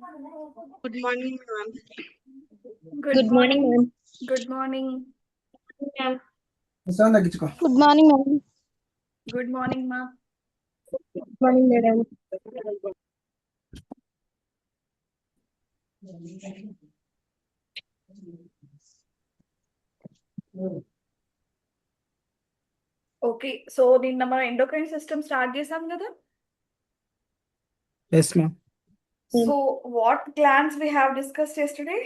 Good morning, ma'am. Good morning, ma'am. Good morning. Ma'am. Sound తగ్గించుకో. Good morning, ma'am. Good morning, ma. Good morning, madam. Okay, so నిన్న మన endocrine system start చేసాం కదా. Yes, ma'am. So what glands we have discussed yesterday?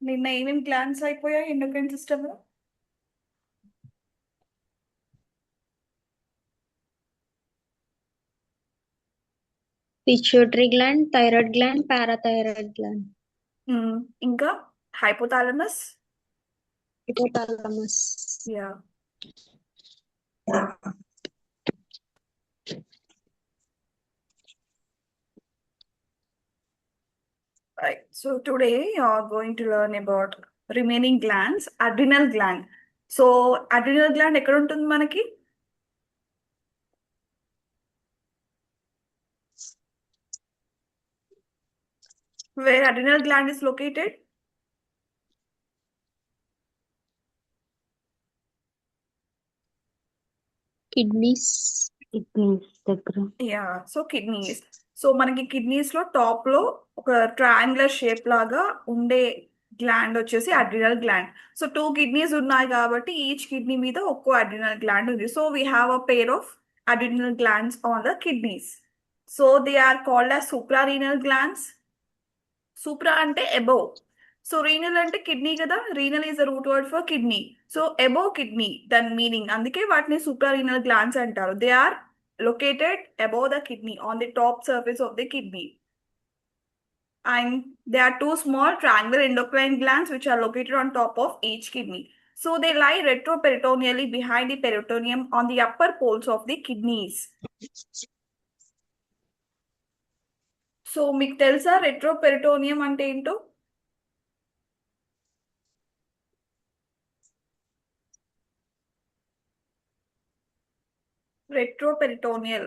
నిన్న ఏమేం glands అయిపోయాయి endocrine system లో? Pituitary gland, thyroid gland, parathyroid gland, ఇంకా hypothalamus. hypothalamus. Yeah. Right. So today you are going to learn about remaining glands, adrenal gland. So adrenal gland ఎక్కడ ఉంటుంది మనకి? Where adrenal gland is located? Kidneys. దగ్గర. Yeah so kidneys. So మనకి kidneys లో top లో ఒక triangular shape లాగా ఉండే గ్లాండ్ వచ్చేసి అడ్రినల్ గ్లాండ్. సో 2 కిడ్నీస్ ఉన్నాయి కాబట్టి ఈచ్ కిడ్నీ మీద ఒక్కో అడ్రినల్ గ్లాండ్ ఉంది. So we have a pair of adrenal glands on the kidneys. So they are called as suprarenal glands. Supra అంటే అబోవ్. సో రీనల్ అంటే kidney కదా, renal is the root word for kidney. So above kidney దాని meaning, అందుకే వాటిని suprarenal glands అంటారు. They are located above the kidney on the top surface of the kidney, and there are 2 small triangular endocrine glands which are located on top of each kidney. So they lie retroperitoneally behind the peritoneum on the upper poles of the kidneys. So మీకు తెలుసా రెట్రోపెరిటోనియం అంటే ఏంటో? Retroperitoneal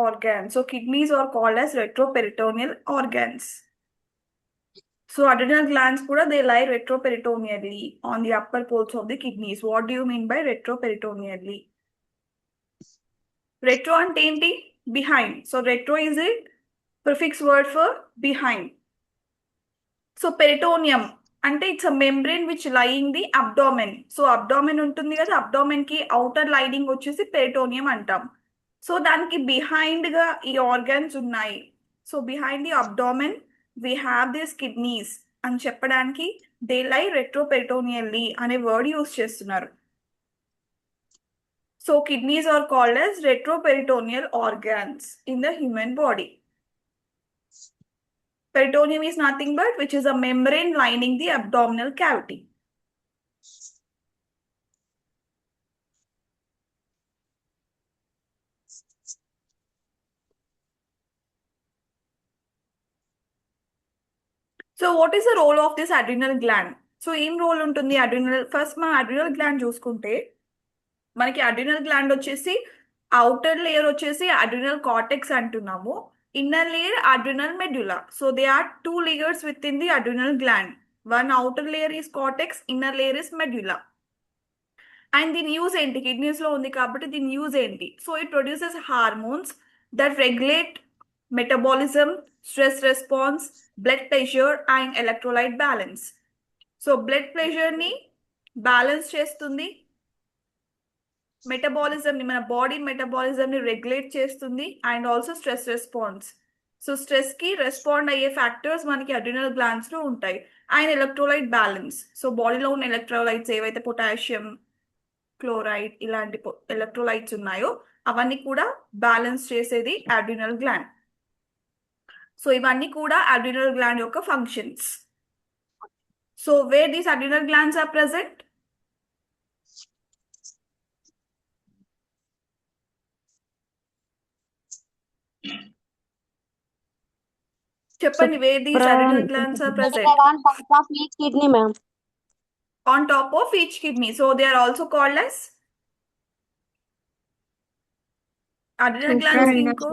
organ. So kidneys are called as retroperitoneal organs. So adrenal glands kuda they lie retroperitoneally on the upper poles of the kidneys. What do you mean by retroperitoneally? Retro ante enti? Behind. So retro is a prefix word for behind. So peritoneum అంటే it's a membrane which lying the abdomen. So abdomen ఉంటుంది కదా, abdomen కి outer lining వచ్చేసి peritoneum అంటాం. సో దానికి behind గా ఈ ఆర్గన్స్ ఉన్నాయి. So behind the abdomen we have this kidneys అని చెప్పడానికి దే లై రెట్రోపెరిటోనియల్లీ అనే వర్డ్ యూస్ చేస్తున్నారు. So kidneys are called as retroperitoneal organs in the human body. Peritoneum is nothing but which is a membrane lining the abdominal cavity. So what is the role of this adrenal gland? So ఏం role ఉంటుంది adrenal? First మనం adrenal gland చూసుకుంటే మనకి adrenal gland వచ్చేసి outer layer వచ్చేసి adrenal cortex అంటున్నాము, inner layer adrenal medulla. So they are 2 layers within the adrenal gland. One outer layer is cortex, inner layer is medulla. And దీని use ఏంటి? Kidneys లో ఉంది కాబట్టి దీని use ఏంటి? So it produces hormones that regulate metabolism, stress response, blood pressure and electrolyte balance. So blood pressure ని balance చేస్తుంది, metabolism ని, మన బాడీ మెటబాలిజం ని రెగ్యులేట్ చేస్తుంది, and also stress response. So stress కి రెస్పాండ్ అయ్యే ఫ్యాక్టర్స్ మనకి అడ్రినల్ గ్లాండ్స్ లో ఉంటాయి. And electrolyte balance. సో బాడీలో ఉన్న ఎలక్ట్రోలైట్స్ ఏవైతే పొటాషియం, క్లోరైడ్ ఇలాంటి ఎలక్ట్రోలైట్స్ ఉన్నాయో అవన్నీ కూడా బ్యాలెన్స్ చేసేది అడ్రినల్ గ్లాండ్. సో ఇవన్నీ కూడా అడ్రినల్ గ్లాండ్ యొక్క functions. So where these adrenal glands are present? చెప్పండి, where these adrenal glands are present? On top of each kidney, ma'am. On top of each kidney. So they are also called as adrenal glands. Inko,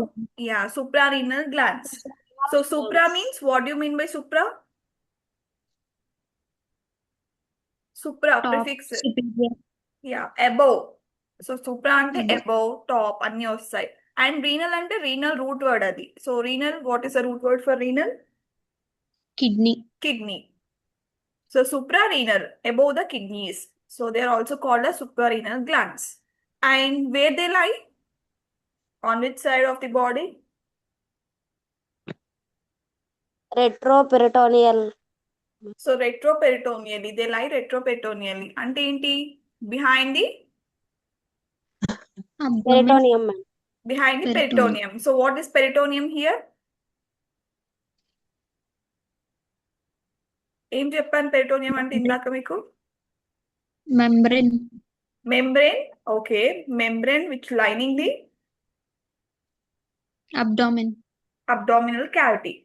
yeah, suprarenal glands. So supra means, what do you mean by supra? Supra Top, prefix. superior, Yeah, above. So supra ante above. above, top అన్ని వస్తాయి. And renal అంటే renal root word అది. So renal, what is the root word for renal? Kidney, Kidney. So suprarenal, above the kidneys. So they are also called as suprarenal glands. And where they lie? On which side of the body? Retroperitoneal. So retroperitoneally, they lie retroperitoneally. అంటే ఏంటి? Behind the abdomen, Peritoneum, ma'am. behind the peritoneum, peritoneum. So what is peritoneum here? ఏం చెప్పాను peritoneum అంటే ఇందాక మీకు? membrane, Membrane. Okay. Membrane which lining the abdomen, abdominal cavity.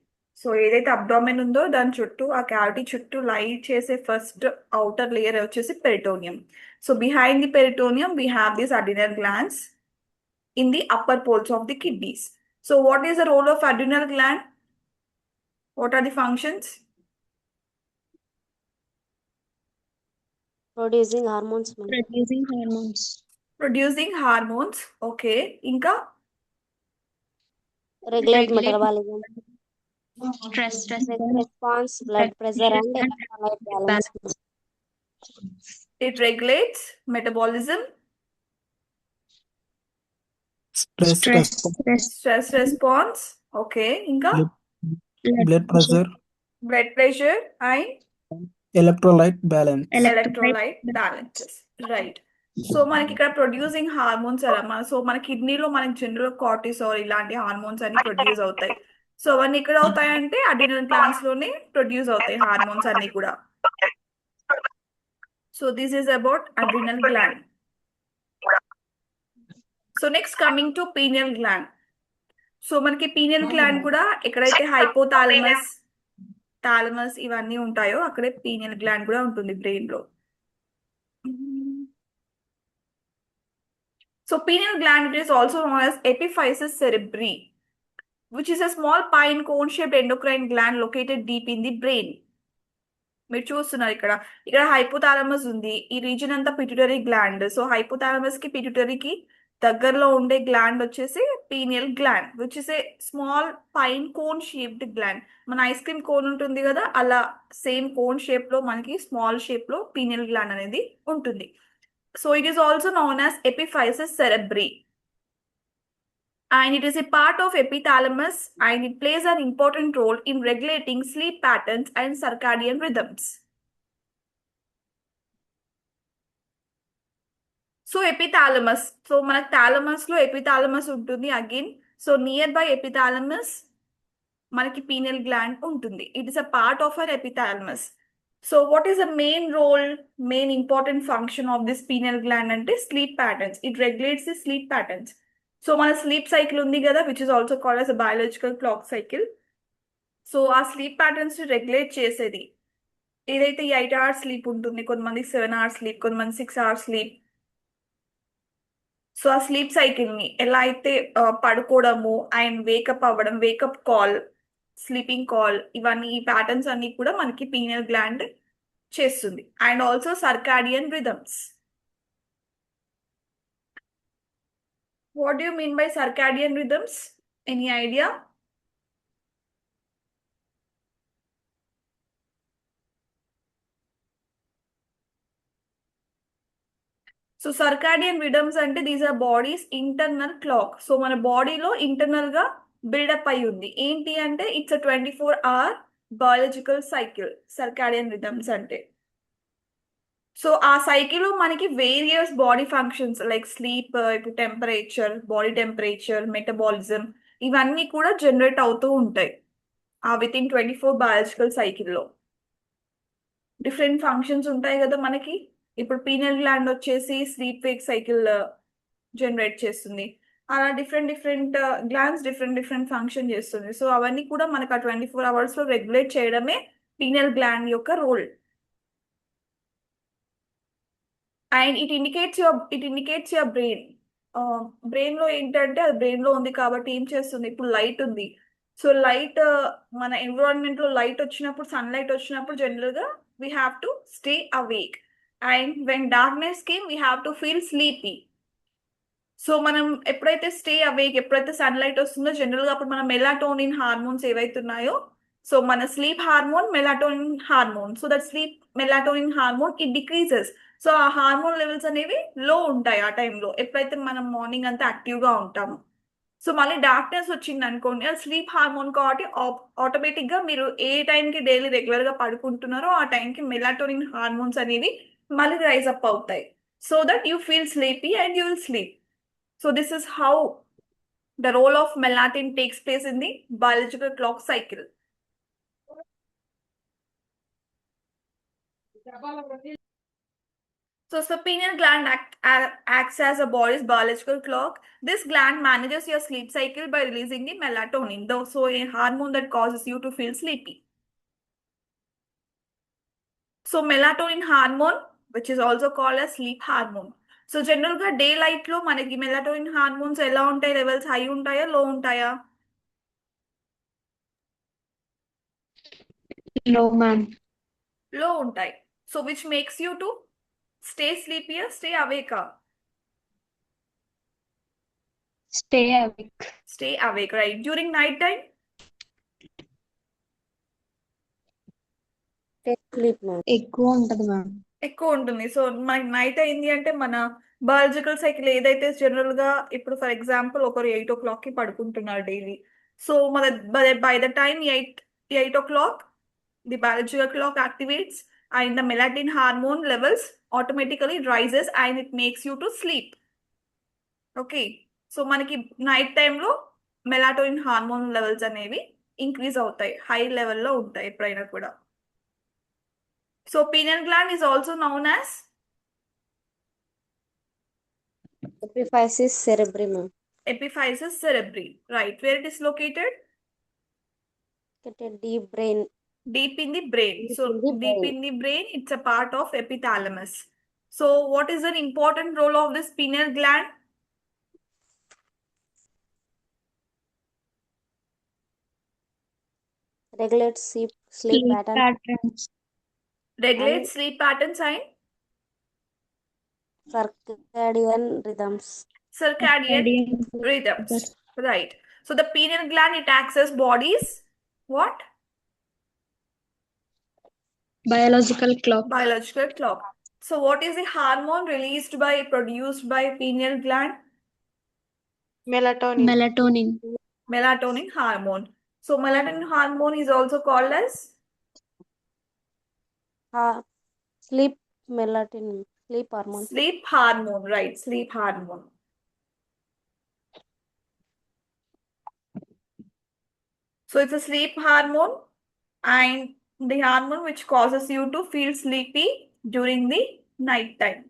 So ఏదైతే abdomen ఉందో దాని చుట్టూ ఆ క్యావిటీ చుట్టూ లై చేసే ఫస్ట్ అవుటర్ లేయర్ వచ్చేసి peritoneum. So behind the peritoneum we have this adrenal glands in the upper poles of the kidneys. So what is the role of adrenal gland? What are the functions? Producing hormones, ma'am. producing hormones, producing hormones. Okay, ఇంకా Regulate regulate metabolism. stress Sex response, response, blood pressure, and and electrolyte balance. It regulates metabolism, Stress stress, response, stress response. Okay, ఇంకా blood pressure, blood pressure and electrolyte balance. Electrolyte balances. Right. So మనకి ఇక్కడ producing hormones అలా so మన కిడ్నీలో మనకి general cortisol ఇలాంటి hormones అన్ని produce అవుతాయి. సో అవన్నీ ఎక్కడ అవుతాయంటే అడ్రినల్ గ్లాండ్స్ లోనే ప్రొడ్యూస్ అవుతాయి హార్మోన్స్ అన్ని కూడా. So this is about adrenal gland. So next coming to pineal gland. So మనకి పీనియల్ గ్లాండ్ కూడా ఎక్కడైతే హైపోథాలమస్, థాలమస్ ఇవన్నీ ఉంటాయో అక్కడే పీనియల్ గ్లాండ్ కూడా ఉంటుంది బ్రెయిన్ లో. So pineal gland is also known as epiphysis cerebri, which is a small pine cone-shaped endocrine gland located deep in the brain. మీరు చూస్తున్నారు ఇక్కడ ఇక్కడ హైపోథాలమస్ ఉంది, ఈ రీజన్ అంతా పిట్యూటరీ గ్లాండ్. సో హైపోథాలమస్ కి పిట్యూటరీకి దగ్గరలో ఉండే గ్లాండ్ వచ్చేసి pineal gland, which is a small pine cone shaped gland. మన ఐస్ క్రీమ్ కోన్ ఉంటుంది కదా, అలా సేమ్ కోన్ షేప్ లో మనకి స్మాల్ షేప్ లో పీనియల్ గ్లాండ్ అనేది ఉంటుంది. So it is also known as epiphysis cerebri. And it is a part of epithalamus and it plays an important role in regulating sleep patterns and circadian rhythms. So epithalamus. So మన thalamus లో epithalamus ఉంటుంది again. So nearby epithalamus మనకి pineal gland ఉంటుంది. It is a part of our epithalamus. So what is the main role, main important function of this pineal gland అంటే sleep patterns. It regulates the sleep patterns. So మన sleep cycle ఉంది కదా, which is also called as a biological clock cycle. So ఆ sleep patterns regulate చేసేది ఏదైతే 8 hours sleep ఉంటుంది, కొంతమంది 7 hours sleep, కొంతమంది 6 hours స్లీప్. సో ఆ స్లీప్ సైకిల్ ని ఎలా అయితే పడుకోవడము అండ్ వేకప్ అవ్వడం, వేకప్ కాల్, స్లీపింగ్ కాల్, ఇవన్నీ ఈ ప్యాటర్న్స్ అన్ని కూడా మనకి పీనియల్ గ్లాండ్ చేస్తుంది. And also circadian rhythms. What do you mean by circadian rhythms? Any idea? So circadian rhythms అంటే these are bodies internal clock. So మన బాడీలో ఇంటర్నల్ గా బిల్డప్ అయి ఉంది. ఏంటి అంటే it's 24 hour biological cycle circadian rhythms అంటే. సో ఆ సైకిల్ మనకి various body functions like sleep, ఇప్పుడు టెంపరేచర్, బాడీ టెంపరేచర్, మెటబాలిజం ఇవన్నీ కూడా జనరేట్ అవుతూ ఉంటాయి ఆ విత్ ఇన్ 24 బయాలజికల్ సైకిల్లో. డిఫరెంట్ ఫంక్షన్స్ ఉంటాయి కదా మనకి. ఇప్పుడు పీనియల్ గ్లాండ్ వచ్చేసి స్లీప్ వేక్ సైకిల్ జనరేట్ చేస్తుంది. అలా డిఫరెంట్ గ్లాండ్స్ డిఫరెంట్ ఫంక్షన్ చేస్తుంది. సో అవన్నీ కూడా మనకు ఆ 24 hours లో రెగ్యులేట్ చేయడమే పీనియల్ గ్లాండ్ యొక్క role. And it indicates your brain. Brain లో ఏంటంటే అది బ్రెయిన్ లో ఉంది కాబట్టి ఏం చేస్తుంది, ఇప్పుడు లైట్ ఉంది, సో లైట్ మన ఎన్విరాన్మెంట్ లో లైట్ వచ్చినప్పుడు సన్లైట్ వచ్చినప్పుడు జనరల్ గా we have to stay awake and when darkness came we have to feel sleepy. So మనం ఎప్పుడైతే స్టే అవేక్, ఎప్పుడైతే సన్లైట్ వస్తుందో జనరల్ గా అప్పుడు మన మెలాటోనిన్ హార్మోన్స్ ఏవైతున్నాయో, సో మన sleep hormone melatonin hormone, so that sleep melatonin hormone it decreases. So ఆ హార్మోన్ లెవెల్స్ అనేవి లో ఉంటాయి ఆ టైంలో, ఎప్పుడైతే మనం మార్నింగ్ అంతా యాక్టివ్ గా ఉంటాము. సో మళ్ళీ డార్క్నెస్ వచ్చింది అనుకోండి, అది స్లీప్ హార్మోన్ కాబట్టి ఆటోమేటిక్ గా మీరు ఏ టైంకి డైలీ రెగ్యులర్ గా పడుకుంటున్నారో ఆ టైంకి మెలాటోనిన్ హార్మోన్స్ అనేవి మళ్ళీ రైజ్ అప్ అవుతాయి, so that you feel sleepy and you will sleep. So this is how the role of melatonin takes place in the biological clock cycle. So pineal gland acts as a body's biological clock. This gland manages your sleep cycle by releasing the melatonin, so a hormone that causes you to feel sleepy. So melatonin hormone, which is also called as sleep hormone. So general గా day light లో మనకి melatonin hormones ఎలా ఉంటాయి, levels high ఉంటాయా లో ఉంటాయా? Low, ma'am. Low ఉంటాయి. So which makes you to stay sleepier, stay అవేకా? Stay awake. Stay awake, right. During night time sleep ma'am. ఎక్కువ ఉంటది మ్యామ్. ఎక్కువ ఉంటుంది. సో మనకి నైట్ అయింది అంటే మన బయాలజికల్ సైకిల్ ఏదైతే జనరల్ గా ఇప్పుడు ఫర్ ఎగ్జాంపుల్ ఒకరు 8 o'clock కి పడుకుంటున్నారు డైలీ. సో మన by the time 8 o'clock the biological clock activates and the melatonin hormone levels automatically rises and it makes you to sleep. Okay, so మనకి night టైంలో melatonin hormone levels అనేవి increase అవుతాయి, high లెవెల్లో ఉంటాయి ఎప్పుడైనా కూడా. So pineal gland is also known as epiphysis cerebri ma'am. epiphysis cerebri, right? Where it is located? Deep brain. Deep in the brain. So deep in the brain, it's a part of epithalamus. So what is an important role of this pineal gland? Regulate sleep pattern. patterns. Regulates sleep patterns and circadian rhythms. circadian rhythms, right? So the pineal gland, it acts as body's what? Biological clock. Biological clock. So what is the hormone produced by pineal gland? Melatonin. Melatonin. Melatonin hormone. So melatonin hormone is also called as sleep melatonin, sleep hormone. sleep hormone, right? Sleep hormone. So it's a sleep hormone and the hormone which causes you to feel sleepy during the night time.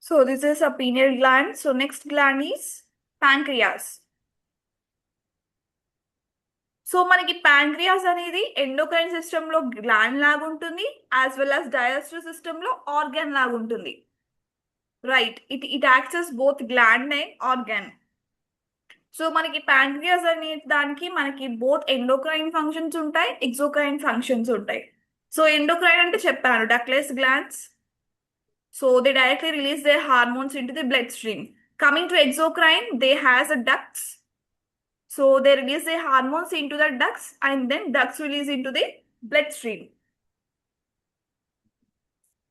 So this is a pineal gland. So next gland is pancreas. So మనకి pancreas అనేది endocrine system లో gland లాగా ఉంటుంది, as well as digestive system లో organ లాగా ఉంటుంది, right? It acts both gland and organ. So మనకి pancreas అనే దానికి మనకి బోత్ ఎండోక్రైన్ ఫంక్షన్స్ ఉంటాయి, ఎగ్జోక్రైన్ ఫంక్షన్స్ ఉంటాయి. సో ఎండోక్రైన్ అంటే చెప్పాను, ductless glands. So they directly release their hormones into the bloodstream. Coming to exocrine, they has a ducts. So they release their hormones into the ducts and then ducts release into the bloodstream.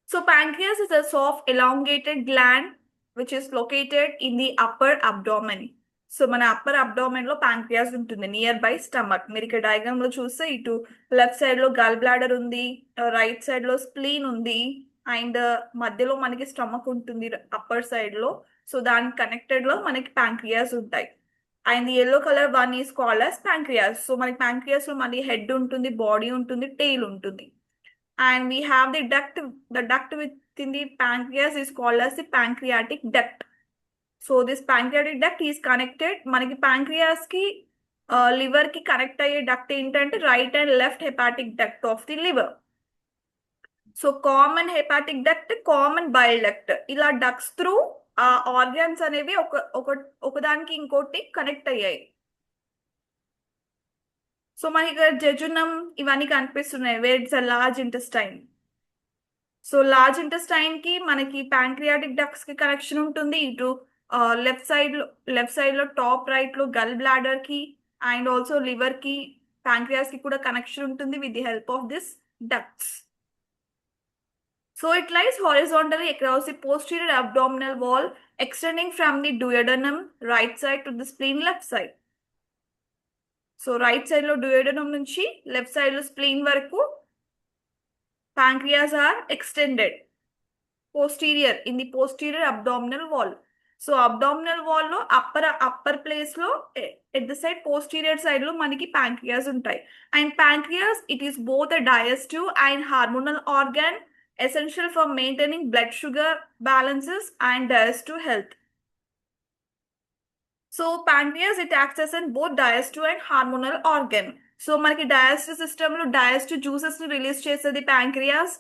So pancreas is a soft elongated gland which is located in the upper abdomen. So మన upper abdomen లో pancreas ఉంటుంది near by stomach. మీరు ఇక్కడ diagram లో చూస్తే ఇటు left side లో గల్ బ్లాడర్ ఉంది, రైట్ సైడ్ లో స్ప్లీన్ ఉంది, అండ్ మధ్యలో మనకి స్టమక్ ఉంటుంది అప్పర్ సైడ్ లో. సో దానికి కనెక్టెడ్ లో మనకి ప్యాంక్రియాస్ ఉంటాయి. And yellow colour one is called as pancreas. So మనకి ప్యాంక్రియాస్ లో మళ్ళీ హెడ్ ఉంటుంది, బాడీ ఉంటుంది, టెయిల్ ఉంటుంది. And we have the duct within the pancreas is called as the pancreatic duct. So this pancreatic duct is connected, మనకి pancreas కి liver కి connect అయ్యే డక్ట్ ఏంటంటే right and left hepatic duct of the liver. So common hepatic duct, common bile duct, ఇలా ducts through ఆ organs అనేవి ఒకదానికి ఇంకోటి కనెక్ట్ అయ్యాయి. సో మనకి ఇక్కడ జెజునం ఇవన్నీ కనిపిస్తున్నాయి, where it's a large intestine. So large intestine కి మనకి ప్యాంక్రియాటిక్ డక్ట్స్ కి కనెక్షన్ ఉంటుంది. ఇటు లెఫ్ట్ సైడ్ లో టాప్ రైట్ లో గల్ బ్లాడర్ కి అండ్ ఆల్సో లివర్ కి, ప్యాంక్రియాస్ కి కూడా కనెక్షన్ ఉంటుంది with the help of this ducts. So it lies horizontally across the posterior abdominal wall, extending from the duodenum right side to the spleen left side. So right side lo duodenum nunchi left side lo spleen varaku pancreas are extended posterior in the posterior abdominal wall. So abdominal wall lo upper place lo at the side posterior side lo maniki pancreas untai. And pancreas, it is both a digestive and hormonal organ, essential for maintaining blood sugar balances and digestive health. So pancreas, it acts as in both digestive and hormonal organ. So మనకి digestive system లో digestive juices ని release చేసేది pancreas,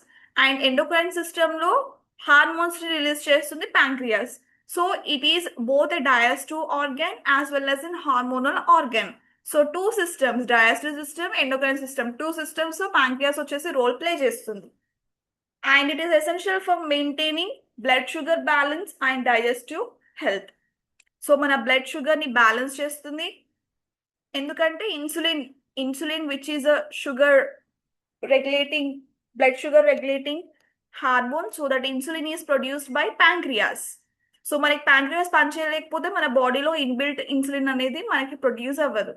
and endocrine system లో hormones ని release చేస్తుంది pancreas. So it is both a digestive organ as well as an hormonal organ. So two systems, digestive system, endocrine system, two systems లో pancreas వచ్చేసి role play చేస్తుంది. And it is essential for maintaining blood sugar balance and digestive health. So మన blood sugar ని balance చేస్తుంది. ఎందుకంటే insulin which is a blood sugar regulating hormone, so that insulin is produced by pancreas. So మనకి pancreas పనిచేయలేకపోతే మన బాడీలో inbuilt insulin అనేది మనకి produce అవ్వదు.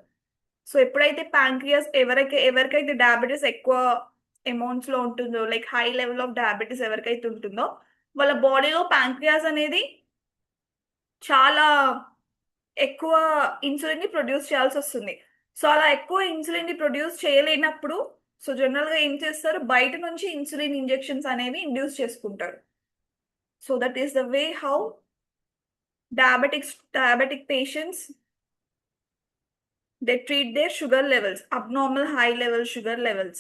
సో ఎప్పుడైతే ప్యాంక్రియాస్ ఎవరికైతే డయాబెటీస్ ఎక్కువ అమౌంట్స్ లో ఉంటుందో, like high level of diabetes ఎవరికైతే ఉంటుందో, వాళ్ళ బాడీలో ప్యాంక్రియాస్ అనేది చాలా ఎక్కువ ఇన్సులిన్ ని ప్రొడ్యూస్ చేయాల్సి వస్తుంది. సో అలా ఎక్కువ ఇన్సులిన్ ని ప్రొడ్యూస్ చేయలేనప్పుడు సో జనరల్ గా ఏం చేస్తారు, బయట నుంచి ఇన్సులిన్ ఇంజెక్షన్స్ అనేవి ఇండ్యూస్ చేసుకుంటారు. So that is the way how diabetic patients, they treat their sugar levels, abnormal high level sugar levels.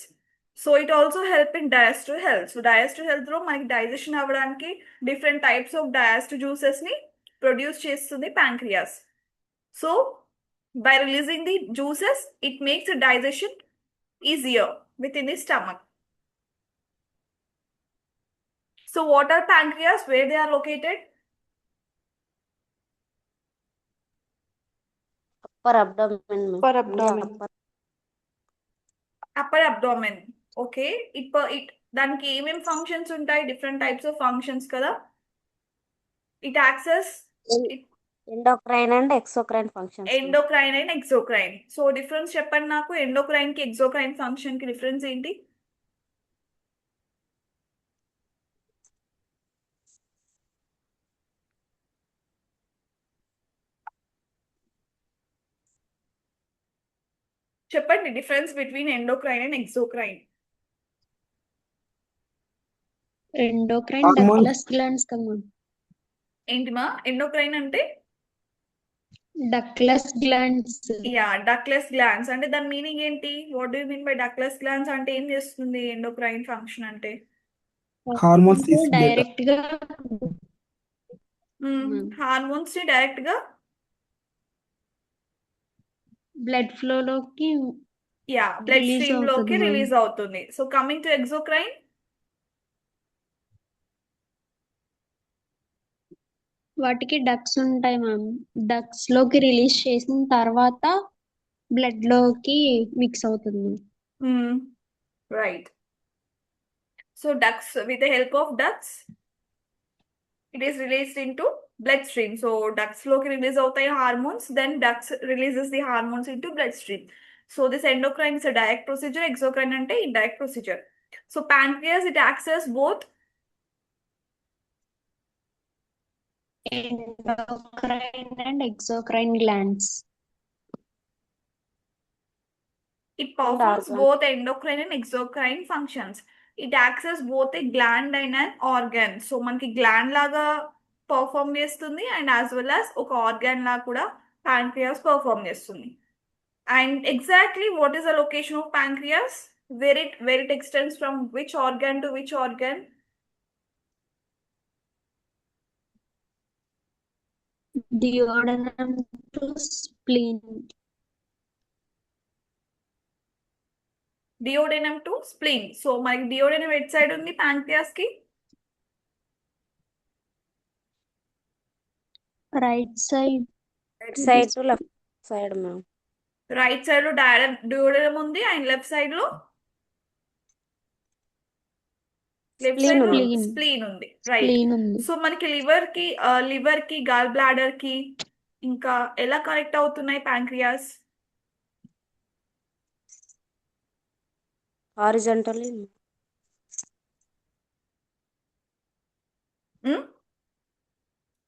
So it also help in digestive health. So digestive health లో మనకి digestion అవ్వడానికి different types of డయాస్టివ్ juices ని produce చేస్తుంది pancreas. So by releasing the juices, it makes the digestion easier within the stomach. So what are pancreas, where they are located? upper abdomen. Upper abdomen. Upper abdomen. Okay. దానికి ఏమేం functions ఉంటాయి? Different types of functions కదా. It access endocrine and exocrine functions. Endocrine and exocrine. So difference చెప్పండి నాకు, endocrine కి exocrine function కి difference ఏంటి? చెప్పండి difference between endocrine and exocrine. Endocrine Hormone. Ductless glands కదా. ఏంటిమా ఎండోక్రైన్ అంటే? Ductless glands. Yeah, ductless glands అంటే దాని మీనింగ్ ఏంటి? What do you mean by ductless glands? అంటే ఏం చేస్తుంది ఎండోక్రైన్ ఫంక్షన్ అంటే? Hormones is better. డైరెక్ట్ గా హార్మోన్స్ ని డైరెక్ట్ గా బ్లడ్ ఫ్లో లోకి బ్లడ్ Release స్ట్రీమ్ లోకి అవుతుంది, ma'am. రిలీజ్ అవుతుంది. సో కమింగ్ టు ఎక్సోక్రైన్, వాటికి డక్స్ ఉంటాయి మ్యామ్. డక్స్ లోకి రిలీజ్ చేసిన తర్వాత బ్లడ్ లోకి మిక్స్ అవుతుంది. Right. So ducts, with the help of ducts it is released into bloodstream. So ducts లోకి రిలీజ్ అవుతాయి hormones, then ducts releases the hormones into blood stream. So this endocrine is a direct procedure, exocrine అంటే indirect procedure. So pancreas, it acts both endocrine and exocrine glands. it performs organ. both endocrine and exocrine functions. It acts as both a gland and an organ. So మనకి gland లాగా perform చేస్తుంది and as well as ఒక organ లాగా కూడా pancreas perform చేస్తుంది. And exactly what is the location of pancreas? where it extends from which organ to which organ? Duodenum to spleen. Duodenum to spleen. So మనకి డియోడెనం at side ఉంది pancreas కి? Right side right side to left side ma'am. Right side లో డియోడెనం ఉంది and left side లో spleen ఉంది. Spleen ఉంది. Right. Spleen ఉంది. So మనకి లివర్ కి గాల్ బ్లాడర్ కి ఇంకా ఎలా కనెక్ట్ అవుతున్నాయి ప్యాంక్రియాస్? హారిజంటల్లీ.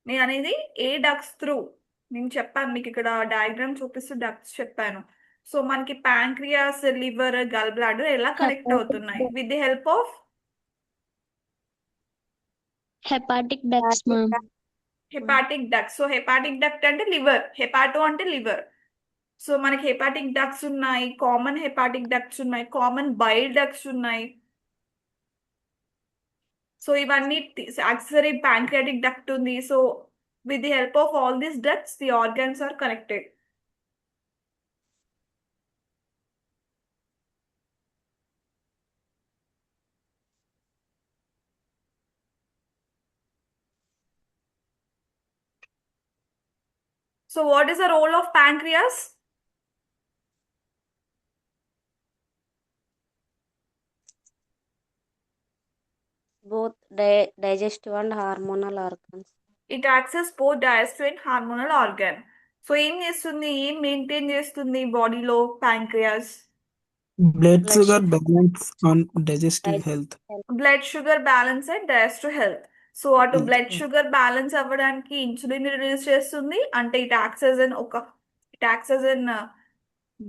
నేను అనేది ఏ డక్స్ త్రూ నేను చెప్పాను మీకు ఇక్కడ డయాగ్రామ్ చూపిస్తూ డక్స్ చెప్పాను. సో మనకి ప్యాంక్రియాస్, లివర్, గల్ బ్లాడర్ ఎలా కనెక్ట్ అవుతున్నాయి? With the help of hepatic ducts ma'am. Hepatic duct. So hepatic duct అంటే లివర్, హెపాటో అంటే లివర్. సో మనకి హెపాటిక్ డక్ట్స్ ఉన్నాయి, కామన్ హెపాటిక్ డక్ట్స్ ఉన్నాయి, కామన్ బైల్ డక్ట్స్ ఉన్నాయి. సో ఇవన్నీ యాక్సెసరీ ప్యాంక్రియాటిక్ డక్ట్ ఉంది. So with the help of all these ducts the organs are connected. So what is the role of pancreas? Both digestive and hormonal organs. It acts as both digestive and hormonal organ. So ఏం చేస్తుంది, ఏం maintain చేస్తుంది బాడీలో pancreas? Blood Blood sugar sugar. balance on digestive health. Blood sugar balance and digestive health. So అటు Health. Blood sugar balance అవ్వడానికి insulin release చేస్తుంది. అంటే it acts as an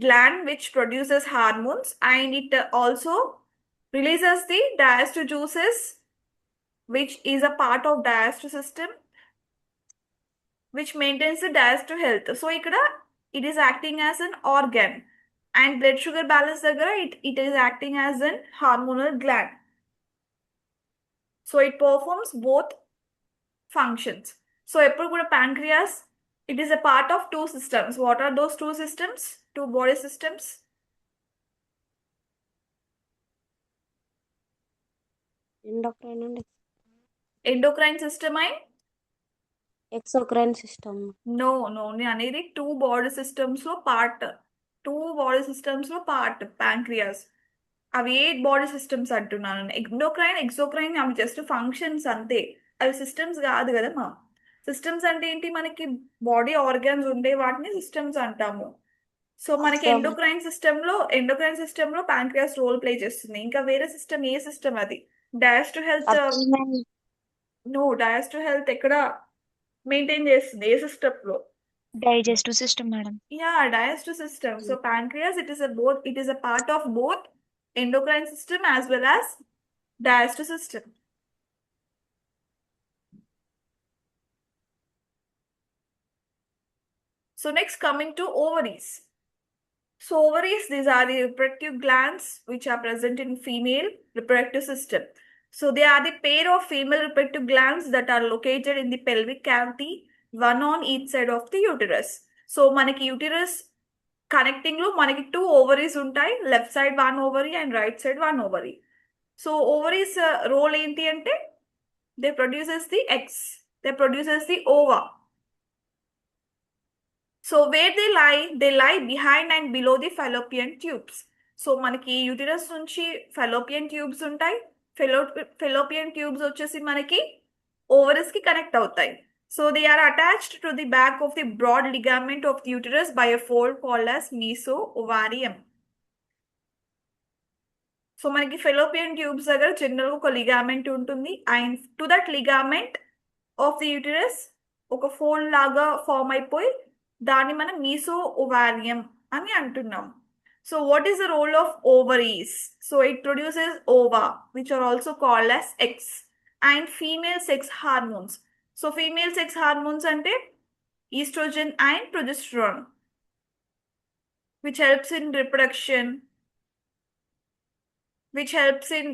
gland which produces hormones, and it also releases the digestive juices which is a part of digestive system which maintains the digestive health. So ikkada it is acting as an organ, and blood sugar balance దగ్గర it is acting as an hormonal gland. So it performs both functions. So ఎప్పుడు కూడా pancreas, it is a part of two systems. What are those two systems? Two body systems. Endocrine and Endocrine system and exocrine system. no నేను అనేది two body systems లో part pancreas. అవి ఏ body systems అంటున్నాను? Exocrine అవి just functions అంతే, అవి systems కాదు కదా మా. సిస్టమ్స్ అంటే ఏంటి? మనకి బాడీ ఆర్గాన్స్ ఉండే వాటిని సిస్టమ్స్ అంటాము. సో మనకి ఎండోక్రైన్ సిస్టమ్ లో ప్యాంక్రియాస్ రోల్ ప్లే చేస్తుంది. ఇంకా వేరే సిస్టమ్ ఏ సిస్టమ్ అది? Digestive health. డైజెస్టివ్ హెల్త్ ఎక్కడ మెయింటైన్ చేస్తుంది? ఏ సిస్టమ్ లో? Digestive system, madam. Yeah, digestive system. So pancreas, it is a part of both endocrine system as well as digestive system. So next, coming to ovaries. So ovaries, these are the reproductive glands which are present in female reproductive system. So they are the pair of female reproductive glands that are located in the pelvic cavity, one on each side of the uterus. So మనకి uterus connecting లో మనకి two ovaries ఉంటాయి, left side one ovary and right side one ovary. So ovaries role ఏంటి అంటే they produces the eggs, they produces the ova. So where they lie behind and below the fallopian tubes. So మనకి uterus నుంచి fallopian tubes ఉంటాయి. Fallopian tubes వచ్చేసి మనకి ovaries కి connect అవుతాయి. So they are attached to the back of the broad ligament of the uterus by a fold called as meso-ovarium. So మనకి fallopian tubes దగ్గర general ఒక ligament ఉంటుంది, and to that ligament of the uterus ఒక fold లాగా form అయిపోయి దాన్ని మనం meso ovarium అని అంటున్నాం. So what is the role of ovaries? So it produces ova which are also called as eggs and female sex hormones. So female sex hormones అంటే estrogen and progesterone which helps in reproduction. which helps in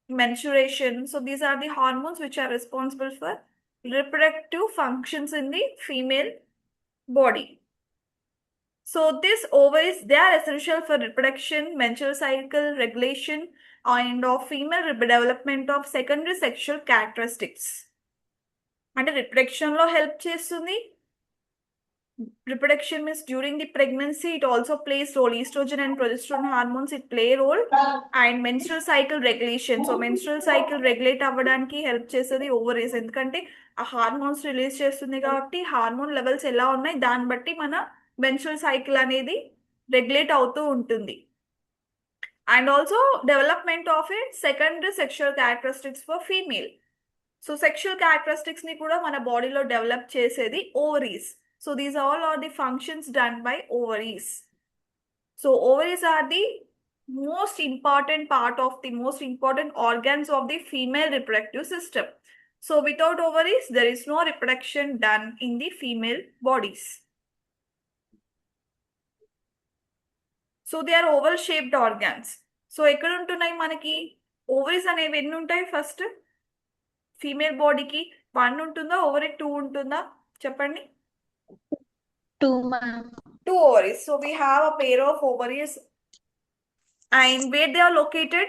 menstruation. So these are the hormones which are responsible for reproductive functions in the female body. So these ovaries, they are essential for reproduction, menstrual cycle regulation, and of female development of secondary sexual characteristics. అంటే reproduction లో help చేస్తుంది. Reproduction means during the pregnancy it also plays role. Estrogen and progesterone hormones it play role, and menstrual cycle regulation. So menstrual cycle regulate అవ్వడానికి help చేసేది ovaries, ఎందుకంటే ఆ hormones release చేస్తుంది కాబట్టి hormone levels ఎలా ఉన్నాయి దాన్ని బట్టి మన మెన్స్ట్రల్ సైకిల్ అనేది రెగ్యులేట్ అవుతూ ఉంటుంది. And also development of a secondary sexual characteristics for female. So sexual characteristics ని కూడా మన బాడీలో డెవలప్ చేసేది ovaries. So these all are the functions done by ovaries. So ovaries are the most important part of the most important organs of the female reproductive system. So without ovaries, there is no reproduction done in the female bodies. So they are oval shaped organs. So ఎక్కడ ఉంటున్నాయి మనకి ovaries అనేవి ఎన్ని ఉంటాయి? First female బాడీకి 1 ఉంటుందా, ovary 2 ఉంటుందా చెప్పండి? 2 ma'am. 2 ovaries. So we have a pair of ovaries. And where they are located?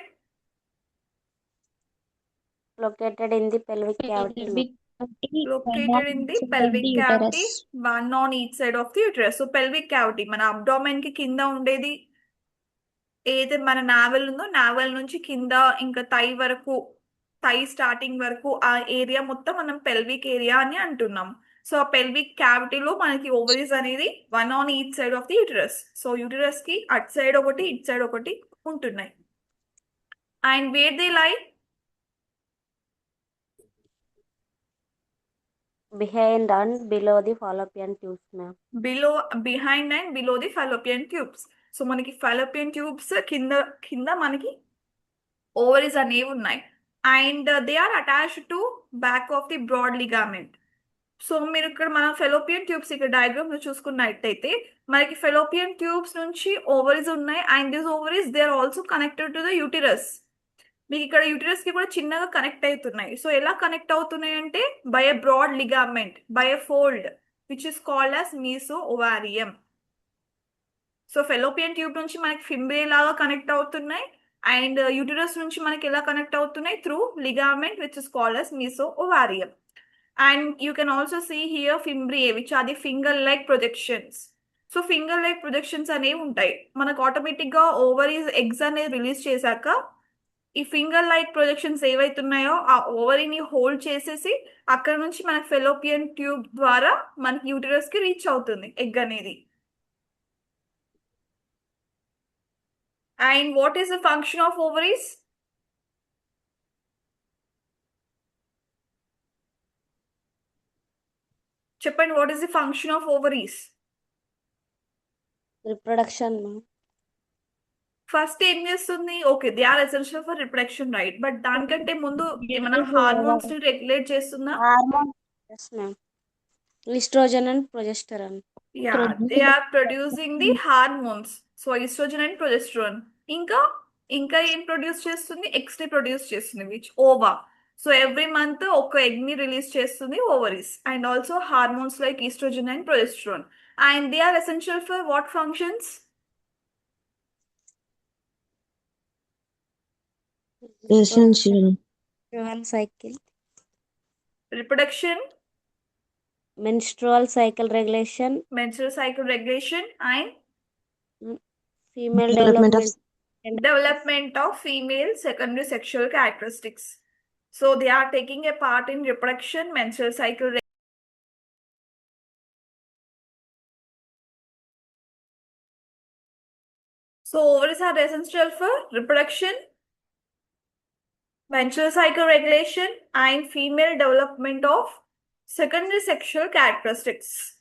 Located in the pelvic cavity. Pelvic cavity, Located in the pelvic cavity, one on each side of the uterus. So pelvic cavity మన abdomen కి కింద ఉండేది ఏదైతే మన novel ఉందో, novel నుంచి కింద ఇంకా థై వరకు, థై స్టార్టింగ్ వరకు ఆ ఏరియా మొత్తం మనం పెల్విక్ ఏరియా అని అంటున్నాం. సో ఆ పెల్విక్ క్యావిటీలో మనకి ఓవరీస్ అనేది 1 on each side of the uterus. So uterus కి అటు సైడ్ ఒకటి ఇటు సైడ్ ఒకటి ఉంటున్నాయి. అండ్ వేర్ దే లై? Behind and below the fallopian tubes, ma'am. Behind and below the fallopian tubes. So మనకి fallopian tubes కింద మనకి ఓవరీస్ అనేవి ఉన్నాయి. And they are attached to back of the broad ligament. So మీరు ఇక్కడ మన fallopian tubes ఇక్కడ డయాగ్రామ్ లో చూసుకున్నట్టయితే మనకి ఫెలోపియన్ ట్యూబ్స్ నుంచి ఓవరీస్ ఉన్నాయి. And this ovaries they are also connected to the uterus. మీకు ఇక్కడ యూటిరస్ కి కూడా చిన్నగా కనెక్ట్ అవుతున్నాయి. సో ఎలా కనెక్ట్ అవుతున్నాయి అంటే by a broad ligament, by a fold which is called as meso ovarium. So fallopian tube నుంచి మనకి ఫింబ్రే లాగా కనెక్ట్ అవుతున్నాయి. అండ్ యూటిరస్ నుంచి మనకి ఎలా కనెక్ట్ అవుతున్నాయి? Through ligament which is called as meso ovarium. And you can also see here fimbriae, which are the finger-like projections. So finger like projections అనేవి ఉంటాయి. మనకు ఆటోమేటిక్ గా ఓవరీస్ ఎగ్స్ అనేది రిలీజ్ చేశాక ఈ ఫింగర్ లైక్ ప్రొజెక్షన్స్ ఏవైతున్నాయో ఆ ఓవరీని hold చేసేసి అక్కడ నుంచి మనకి ఫెలోపియన్ ట్యూబ్ ద్వారా మనకి యూటరస్ కి రీచ్ అవుతుంది ఎగ్ అనేది. And what is the function of ovaries? చెప్పండి, what is the function of ovaries? Reproduction, ma'am. First ఏం చేస్తుంది? Okay, they are essential for reproduction, right. But దానికంటే ముందు ఏమైనా హార్మోన్స్ ని రెగ్యులేట్ చేస్తుందా? Hormone. Yes, ma'am. Estrogen and progesterone. Yeah, they are producing the hormones. So estrogen and progesterone. ఇంకా ఏం produce చేస్తుంది? ఎగ్స్ ని ప్రొడ్యూస్ చేస్తుంది, which ova. So every month ఒక ఎగ్ ని రిలీజ్ చేస్తుంది ovaries. And also hormones like estrogen and progesterone. And they are essential for what functions? Menstrual cycle. Reproduction, Menstrual cycle regulation. menstrual cycle regulation, and Female development of female secondary sexual characteristics. So they are taking a part in reproduction, menstrual cycle So ovaries are essential for reproduction, menstrual cycle regulation, and female development of secondary sexual characteristics.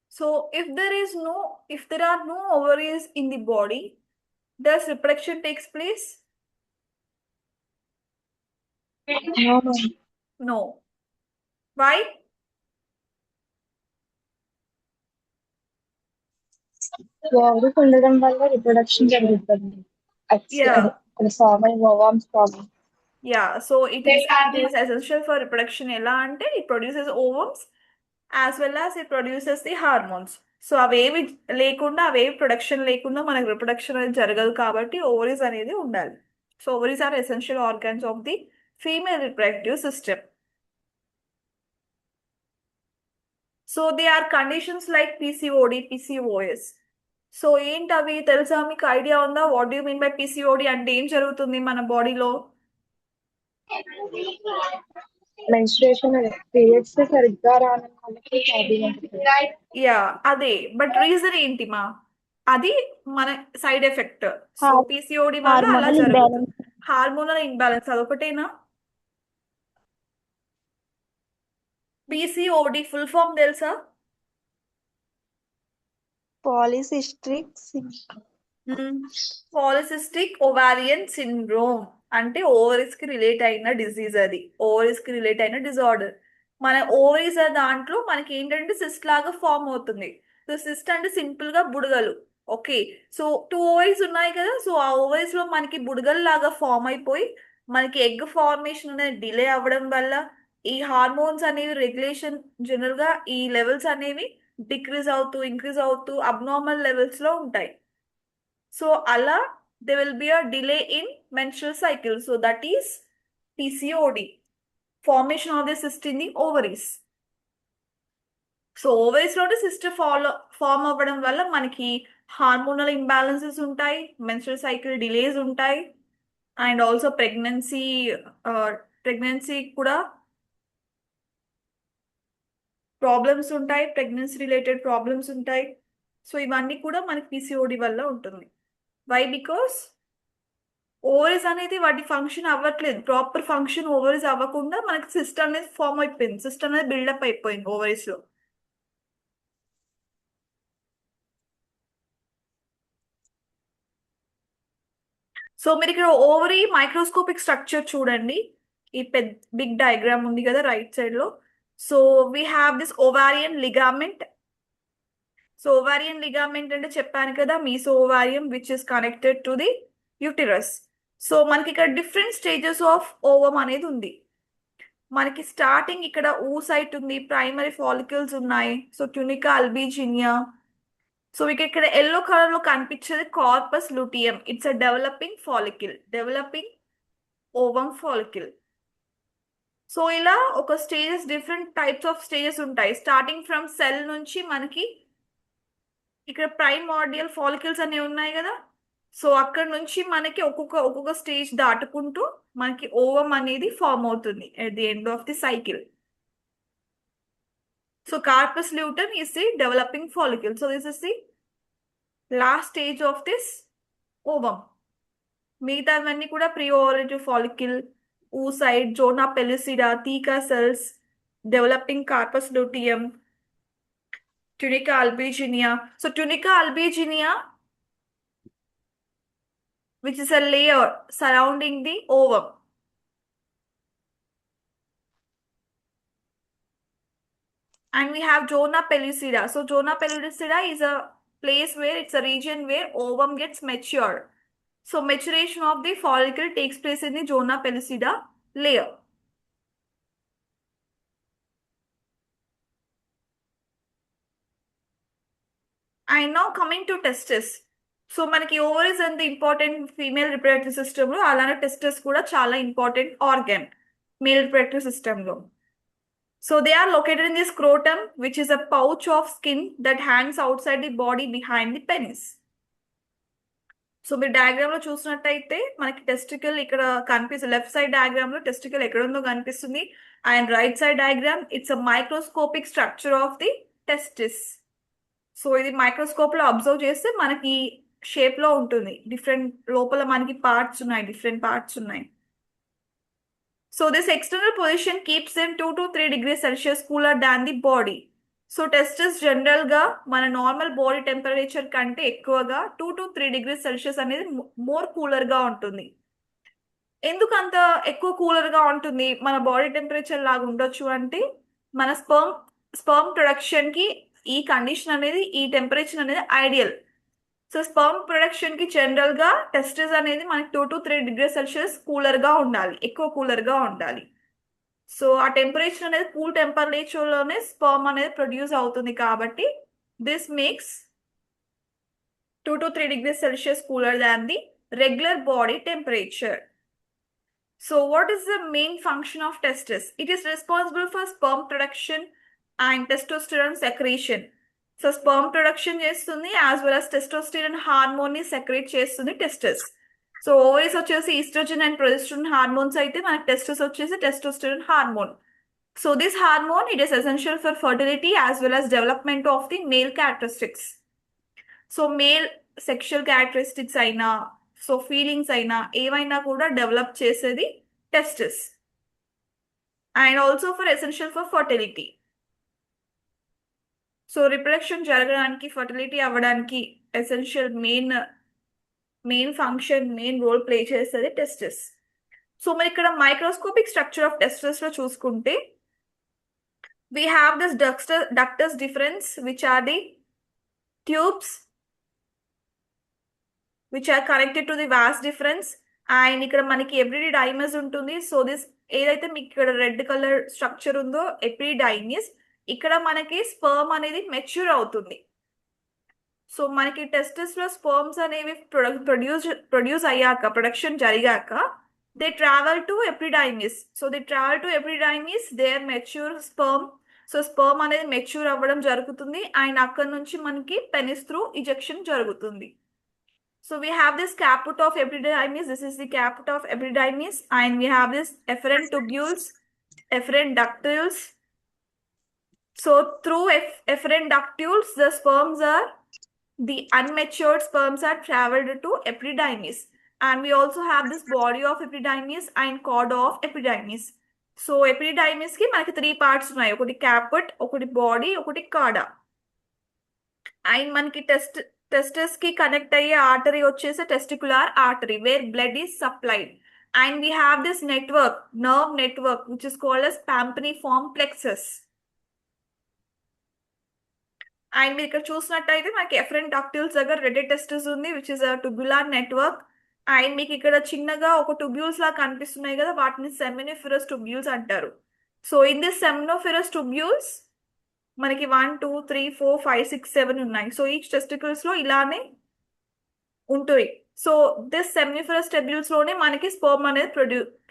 So if there are no ovaries in the body, does reproduction takes place? No. Why? Ovaries ఉండడం వల్ల reproduction జరుగుతుంది. Yeah. అది form అయ్యి ఓవామ్స్ form. Yeah, so it is essential for reproduction. ఎలా అంటే it produces ovums as well as it produces the hormones. So అవేవి లేకుండా అవేవి ప్రొడక్షన్ లేకుండా మనకు రిప్రొడక్షన్ అనేది జరగదు కాబట్టి ఓవరీస్ అనేది ఉండాలి. So ovaries are essential organs of the female reproductive system. So they are conditions like PCOD, PCOS. So ఏంటి అవి తెలుసా, మీకు ఐడియా ఉందా? What do mean by PCOD అంటే ఏం జరుగుతుంది మన బాడీలో? మెన్స్ట్రుయేషన్ పీరియడ్స్ సరిగ్గా రాని వాళ్ళకి ప్రాబ్లం ఉంటుంది. యా అదే, బట్ రీజన్ ఏంటి మా? అది మన సైడ్ ఎఫెక్ట్. సో PCOD వల్ల అలా హార్మోనల్ జరుగుతుంది. ఇంబ్యాలెన్స్. హార్మోనల్ ఇంబ్యాలెన్స్ అదొకటేనా? PCOD ఫుల్ ఫామ్ తెలుసా? పాలిసిస్టిక్ పాలిసిస్టిక్ ఓవారియన్ సిండ్రోమ్ అంటే ఓవరీస్ కి రిలేట్ అయిన డిజీజ్. అది ఓవరీస్ కి రిలేట్ అయిన డిజార్డర్. మన ఓవరీస్ దాంట్లో మనకి ఏంటంటే సిస్ట్ లాగా ఫామ్ అవుతుంది. సో సిస్ట్ అంటే సింపుల్ గా బుడగలు. ఓకే, సో 2 ఓవరీస్ ఉన్నాయి కదా. సో ఆ ఓవరీస్ లో మనకి బుడగలు లాగా ఫామ్ అయిపోయి మనకి ఎగ్ ఫార్మేషన్ అనేది డిలే అవ్వడం వల్ల ఈ హార్మోన్స్ అనేవి రెగ్యులేషన్ జనరల్ గా ఈ లెవెల్స్ అనేవి డిక్రీజ్ అవుతూ ఇంక్రీజ్ అవుతూ అబ్నార్మల్ లెవెల్స్ లో ఉంటాయి. సో అలా there will be a delay in menstrual cycle. So that is PCOD, formation of the cyst in the ovaries. So ovaries లోనే సిస్ట్ ఫామ్ అవ్వడం వల్ల మనకి హార్మోనల్ ఇంబ్యాలెన్సెస్ ఉంటాయి, మెన్స్ట్రువల్ సైకిల్ డిలేస్ ఉంటాయి, and also pregnancy కూడా problems ఉంటాయి, pregnancy related problems ఉంటాయి. So ఇవన్నీ కూడా మనకి PCOD వల్ల ఉంటుంది. వై? బికాస్ ఓవరీస్ అనేది వాటి ఫంక్షన్ అవ్వట్లేదు. ప్రాపర్ ఫంక్షన్ ఓవరీస్ అవ్వకుండా మనకి సిస్ట్ అనేది ఫామ్ అయిపోయింది, సిస్ట్ అనేది బిల్డప్ అయిపోయింది ఓవరీస్ లో. సో మీరు ఇక్కడ ఓవరీ మైక్రోస్కోపిక్ స్ట్రక్చర్ చూడండి. ఈ బిగ్ డయాగ్రామ్ ఉంది కదా రైట్ సైడ్ లో. So we have this ovarian ligament. So ovarian ligament అంటే చెప్పాను కదా, meso ovarium which is connected to the uterus. So మనకి ఇక్కడ డిఫరెంట్ స్టేజెస్ ఆఫ్ ఓవమ్ అనేది ఉంది. మనకి స్టార్టింగ్ ఇక్కడ ఊసైట్ ఉంది, ప్రైమరీ ఫాలికల్స్ ఉన్నాయి, సో ట్యూనికా అల్బిజినియా. సో మీకు ఇక్కడ ఎల్లో కలర్ లో కనిపించేది corpus luteum. It's a developing follicle, developing ovum follicle. So ఇలా ఒక stages, different types of stages ఉంటాయి. స్టార్టింగ్ ఫ్రమ్ సెల్ నుంచి మనకి ఇక్కడ ప్రైమార్డియల్ ఫాలికల్స్ అనేవి ఉన్నాయి కదా. సో అక్కడ నుంచి మనకి ఒక్కొక్క స్టేజ్ దాటుకుంటూ మనకి ఓవమ్ అనేది ఫామ్ అవుతుంది at the end of the cycle. So corpus luteum is the developing follicle. So this is the last stage of this ovum. మిగతావన్నీ కూడా pre ovulative follicle, oocyte, zona pellucida, theca cells, developing carpus luteum, tunica albuginea. So tunica albuginea, which is a layer surrounding the ovum. And we have zona pellucida. So zona pellucida is a place where it's a region where ovum gets matured. So maturation of the follicle takes place in the zona pellucida layer. And now coming to testes. So మనకి ovaries అంత important female reproductive system లో, అలానే testes కూడా చాలా important organ male reproductive system లో. So they are located in the scrotum which is a pouch of skin that hangs outside the body behind the penis. So మీరు diagram లో చూసినట్టయితే మనకి testicle ఇక్కడ కనిపిస్తుంది. Left side diagram లో testicle ఎక్కడ ఉందో కనిపిస్తుంది, and right side diagram it's a microscopic structure of the testis. So ఇది మైక్రోస్కోప్ లో అబ్జర్వ్ చేస్తే మనకి షేప్ లో ఉంటుంది. డిఫరెంట్ లోపల మనకి పార్ట్స్ ఉన్నాయి, డిఫరెంట్ పార్ట్స్ ఉన్నాయి. So this external position keeps them 2 to 3 degrees Celsius cooler than the body. So testis general గా మన నార్మల్ బాడీ టెంపరేచర్ కంటే ఎక్కువగా 2 to 3 degrees Celsius అనేది మోర్ కూలర్ గా ఉంటుంది. ఎందుకు అంత ఎక్కువ కూలర్ గా ఉంటుంది, మన బాడీ టెంపరేచర్ లాగా ఉండొచ్చు అంటే మన స్పర్మ్ ప్రొడక్షన్ కి ఈ కండిషన్ అనేది, ఈ టెంపరేచర్ అనేది ఐడియల్. సో స్పర్మ్ ప్రొడక్షన్ కి జనరల్ గా టెస్టిస్ అనేది మనకి 2 to 3 degrees Celsius కూలర్ గా ఉండాలి, ఎక్కువ కూలర్ గా ఉండాలి. సో ఆ టెంపరేచర్ అనేది కూల్ టెంపరేచర్ లోనే స్పర్మ్ అనేది ప్రొడ్యూస్ అవుతుంది కాబట్టి this makes 2 to 3 degrees Celsius cooler than the regular body temperature. So what is the main function of testis? It is responsible for sperm production and testosterone secretion. So sperm production చేస్తుంది as well as testosterone hormone ని secrete చేస్తుంది testis. So ovaries వచ్చేసి oestrogen and progesterone hormones అయితే మనకి testis వచ్చేసి testosterone hormone. So this hormone, it is essential for fertility as well as development of the male characteristics. So male sexual characteristics అయినా so feelings అయినా ఏవైనా కూడా develop చేసేది testis. And also for essential for fertility. So reproduction జరగడానికి fertility అవ్వడానికి essential main function main role play చేసేది testis. So మరి ఇక్కడ మైక్రోస్కోపిక్ స్ట్రక్చర్ ఆఫ్ టెస్టిస్ లో చూసుకుంటే we have this ductus deferens which are the tubes which are connected to the vas deferens. And ఇక్కడ మనకి ఎపిడిడైమస్ ఉంటుంది. సో దిస్ ఏదైతే మీకు ఇక్కడ రెడ్ కలర్ స్ట్రక్చర్ ఉందో ఎపిడిడైమిస్, ఇక్కడ మనకి స్పర్మ్ అనేది మెచ్యూర్ అవుతుంది. సో మనకి టెస్టిస్ లో స్పర్మ్స్ అనేవి ప్రొడ్యూస్ అయ్యాక ప్రొడక్షన్ జరిగాక they travel to epididymis. So they travel to epididymis, they are mature sperm. So sperm అనేది మెచ్యూర్ అవ్వడం జరుగుతుంది అండ్ అక్కడ నుంచి మనకి పెనిస్ త్రూ ఇజెక్షన్ జరుగుతుంది. So we have this caput of epididymis. This is the caput of epididymis, and we have this efferent tubules, efferent ductules. So through efferent ductules, the unmatured sperms are traveled to epididymis, and we also have this body of epididymis and cord of epididymis. So epididymis ki manaki 3 parts ఉన్నాయి, ఒకటి caput, ఒకటి body, ఒకటి cauda. And మనకి testis కి connect అయ్యే artery వచ్చేసి testicular artery where blood is supplied. And we have this network, nerve network which is called as pampiniform plexus. And మీరు ఇక్కడ చూసినట్టయితే మనకి ఎఫరెంట్ డక్టిల్స్ దగ్గర రెడ్ టెస్టిస్ ఉంది which is a tubular network. And మీకు ఇక్కడ చిన్నగా ఒక ట్యూబ్యూల్స్ లా కనిపిస్తున్నాయి కదా, వాటిని సెమినిఫెరస్ ట్యూబ్యూల్స్ అంటారు. So in this seminiferous tubules మనకి 1 2 3 4 5 6 7 ఉన్నాయి. సో ఈచ్ టెస్టికల్స్ లో ఇలానే ఉంటుంది. సో దిస్ సెమినిఫెరస్ టెబ్యూల్స్ లోనే మనకి స్పర్మ్ అనేది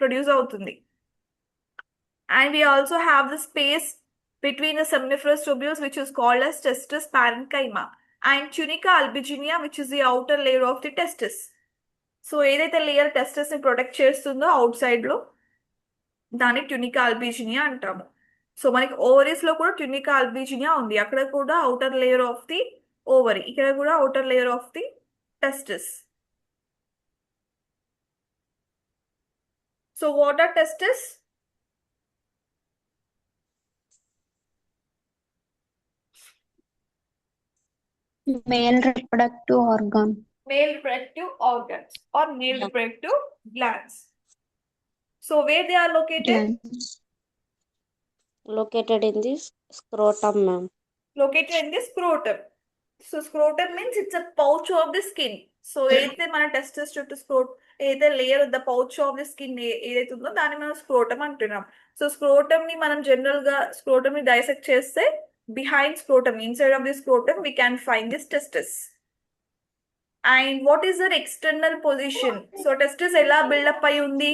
ప్రొడ్యూస్ అవుతుంది. And we also have the space between the seminiferous tubules which is called as testis parenchyma and tunica albuginea which is the outer layer of the testis. So ఏదైతే layer testis ని protect చేస్తుందో out side లో దాన్ని ట్యూనికా అల్బిజినియా అంటాము. So మనకి ovaries లో కూడా ట్యూనికా అల్బిజినియా ఉంది, అక్కడ కూడా outer layer of the ovary, ఇక్కడ కూడా outer layer of the testis. So what are testis? Male reproductive organ. Male reproductive organs or male reproductive glands. So where they are located? Glands. Located in this scrotum, ma'am. Located in the scrotum. So scrotum means it's a pouch of the skin. So ఏదైతే మన testis చుట్టూ ఏదైతే layer the pouch of the skin ఏదైతే ఉందో దాన్ని మనం scrotum అంటున్నాం. So scrotum ని మనం జనరల్ గా స్క్రోటమ్ ని డైసెక్ట్ చేస్తే behind scrotum, inside of the scrotum we can find this testis. And what is their external position? So testis ఎలా బిల్డప్ అయి ఉంది?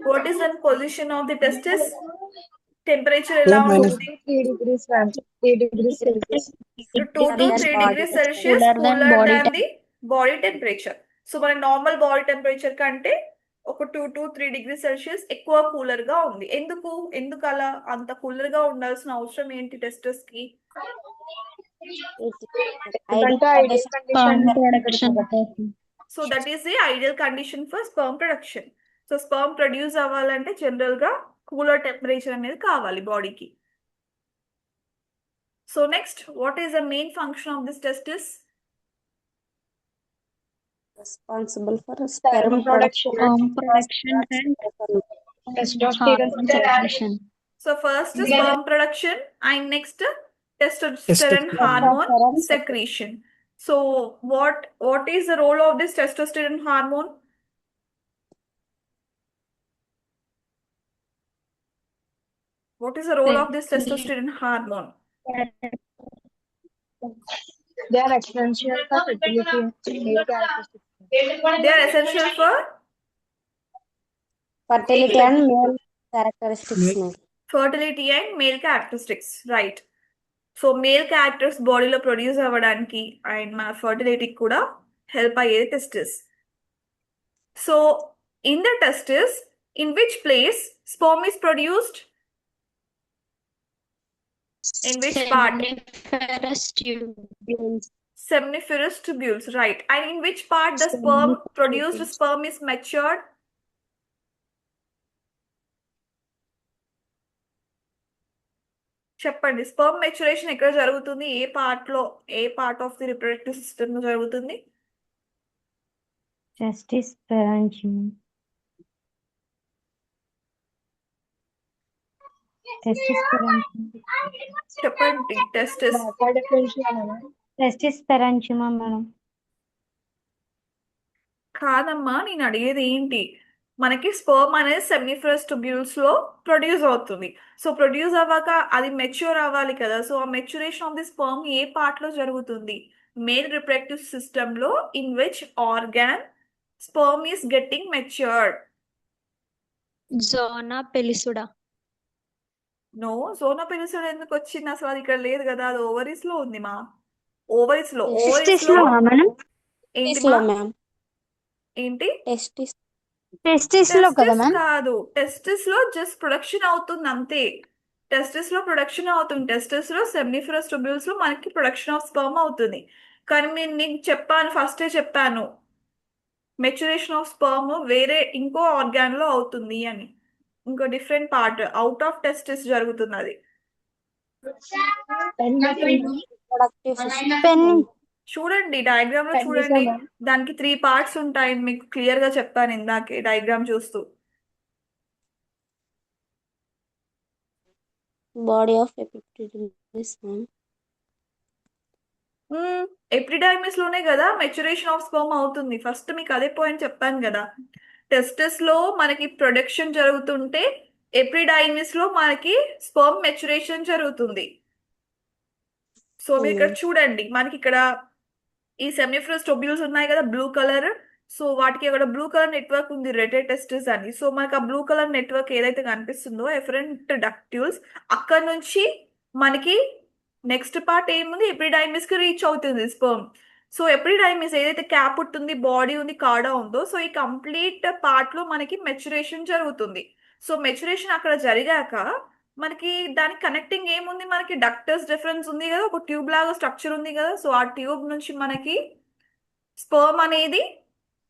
What is the position of the testis? Temperature ఎలా ఉంటుంది? 3 degrees, ma'am. 3 degrees Celsius. 2 to 3 degrees Celsius Cooler than body than the body temperature. So మన normal body temperature కంటే ఒక 2 to 3 degrees Celsius ఎక్కువ cooler గా ఉంది. ఎందుకు అలా అంత కూలర్ గా ఉండాల్సిన అవసరం ఏంటి టెస్టిస్ కి? ఎందుకంటే ideal Sperm condition production. So that is the ideal condition for sperm production. So sperm produce అవ్వాలంటే జనరల్ గా కూలర్ టెంపరేచర్ అనేది కావాలి బాడీకి. So next, what is the main function of this testis? Responsible for sperm production, Sperm production and testosterone hormone secretion. So first sperm production and next testosterone Testosterone. Hormone secretion. So what is the role of this testosterone hormone? What is the role of this testosterone hormone? They are essential for fertility and male characteristics. They are essential for fertility and male characteristics, ma'am. fertility and male characteristics, right? So male characters బాడీలో produce అవ్వడానికి and మన ఫర్టిలిటీకి కూడా help అయ్యేది testis. So in the testis, in which place sperm is produced? In which part? Seminiferous tubules. Seminiferous tubules, right. And in which part the sperm produced sperm is matured? చెప్పండి, sperm maturation ఎక్కడ జరుగుతుంది? ఏ part of the reproductive system లో జరుగుతుంది? Testis parenchyma. Testis parenchyma. చెప్పండి, testis. Testis parenchyma, madam. కాదమ్మా, నేను అడిగేది ఏంటి, మనకి స్పర్మ్ అనేది సెమినిఫరస్ ట్యూబ్యూల్స్ లో ప్రొడ్యూస్ అవుతుంది. సో ప్రొడ్యూస్ అవ్వక అది మెచ్యూర్ అవ్వాలి కదా. సో ఆ మెచ్యురేషన్ ఆఫ్ ది స్పర్మ్ ఏ పార్ట్ లో జరుగుతుంది? మేల్ రిప్రొడక్టివ్ సిస్టమ్ లో. In which organ sperm is getting matured? Zona pellucida. No, zona పెనిసిల్ ఎందుకు వచ్చింది అసలు? అది ఇక్కడ లేదు కదా, అది ఓవరీస్ లో ఉంది మా. ఓవరీస్ లో Testis లో madam. ఏంటి లో మా? మ్యామ్, ఏంటి? టెస్టిస్. Testis లో కదా టెస్టిస్ మ్యామ్. కాదు, టెస్టిస్ లో జస్ట్ ప్రొడక్షన్ అవుతుంది అంతే. టెస్టిస్ లో ప్రొడక్షన్ అవుతుంది. టెస్టిస్ లో సెమినిఫరస్ ట్యూబ్యూల్స్ లో మనకి ప్రొడక్షన్ ఆఫ్ స్పర్మ్ అవుతుంది. కానీ నేను చెప్పాను, ఫస్టే చెప్పాను, మెచ్యురేషన్ ఆఫ్ స్పర్మ్ వేరే ఇంకో ఆర్గాన్ లో అవుతుంది అని. ఇంకో different part out of testis జరుగుతుంది అది. Productive system. Penny. చూడండి, డయాగ్రామ్ లో చూడండి, దానికి 3 పార్ట్స్ ఉంటాయి. మీకు క్లియర్ గా చెప్పాను ఇందాకే డయాగ్రామ్ చూస్తూ. Body of epididymis, ma'am. Epididymis లోనే కదా మెచ్యురేషన్ ఆఫ్ స్పర్మ్ అవుతుంది. ఫస్ట్ మీకు అదే పాయింట్ చెప్పాను కదా. టెస్టిస్ లో మనకి ప్రొడక్షన్ జరుగుతుంటే ఎపిడిడైమిస్ లో మనకి స్పర్మ్ మెచ్యురేషన్ జరుగుతుంది. సో మీరు ఇక్కడ చూడండి, మనకి ఇక్కడ ఈ సెమినిఫరస్ ట్యూబ్యూల్స్ ఉన్నాయి కదా బ్లూ కలర్. సో వాటికి అక్కడ బ్లూ కలర్ నెట్వర్క్ ఉంది, రెటెడ్ టెస్టిస్ అని. సో మనకి ఆ బ్లూ కలర్ నెట్వర్క్ ఏదైతే కనిపిస్తుందో ఎఫరెంట్ డక్ట్యూల్స్, అక్కడ నుంచి మనకి నెక్స్ట్ పార్ట్ ఏముంది, ఎపిడిడైమిస్ కి రీచ్ అవుతుంది స్పర్మ్. సో ఎపిడిడైమిస్ ఏదైతే క్యాప్ ఉంటుంది, బాడీ ఉంది, కాడా ఉందో, సో ఈ కంప్లీట్ పార్ట్ లో మనకి మెచ్యురేషన్ జరుగుతుంది. సో మెచ్యురేషన్ అక్కడ జరిగాక మనకి దానికి కనెక్టింగ్ ఏముంది, మనకి డక్టస్ డిఫరెన్స్ ఉంది కదా, ఒక ట్యూబ్ లాగా స్ట్రక్చర్ ఉంది కదా. సో ఆ ట్యూబ్ నుంచి మనకి స్పర్మ్ అనేది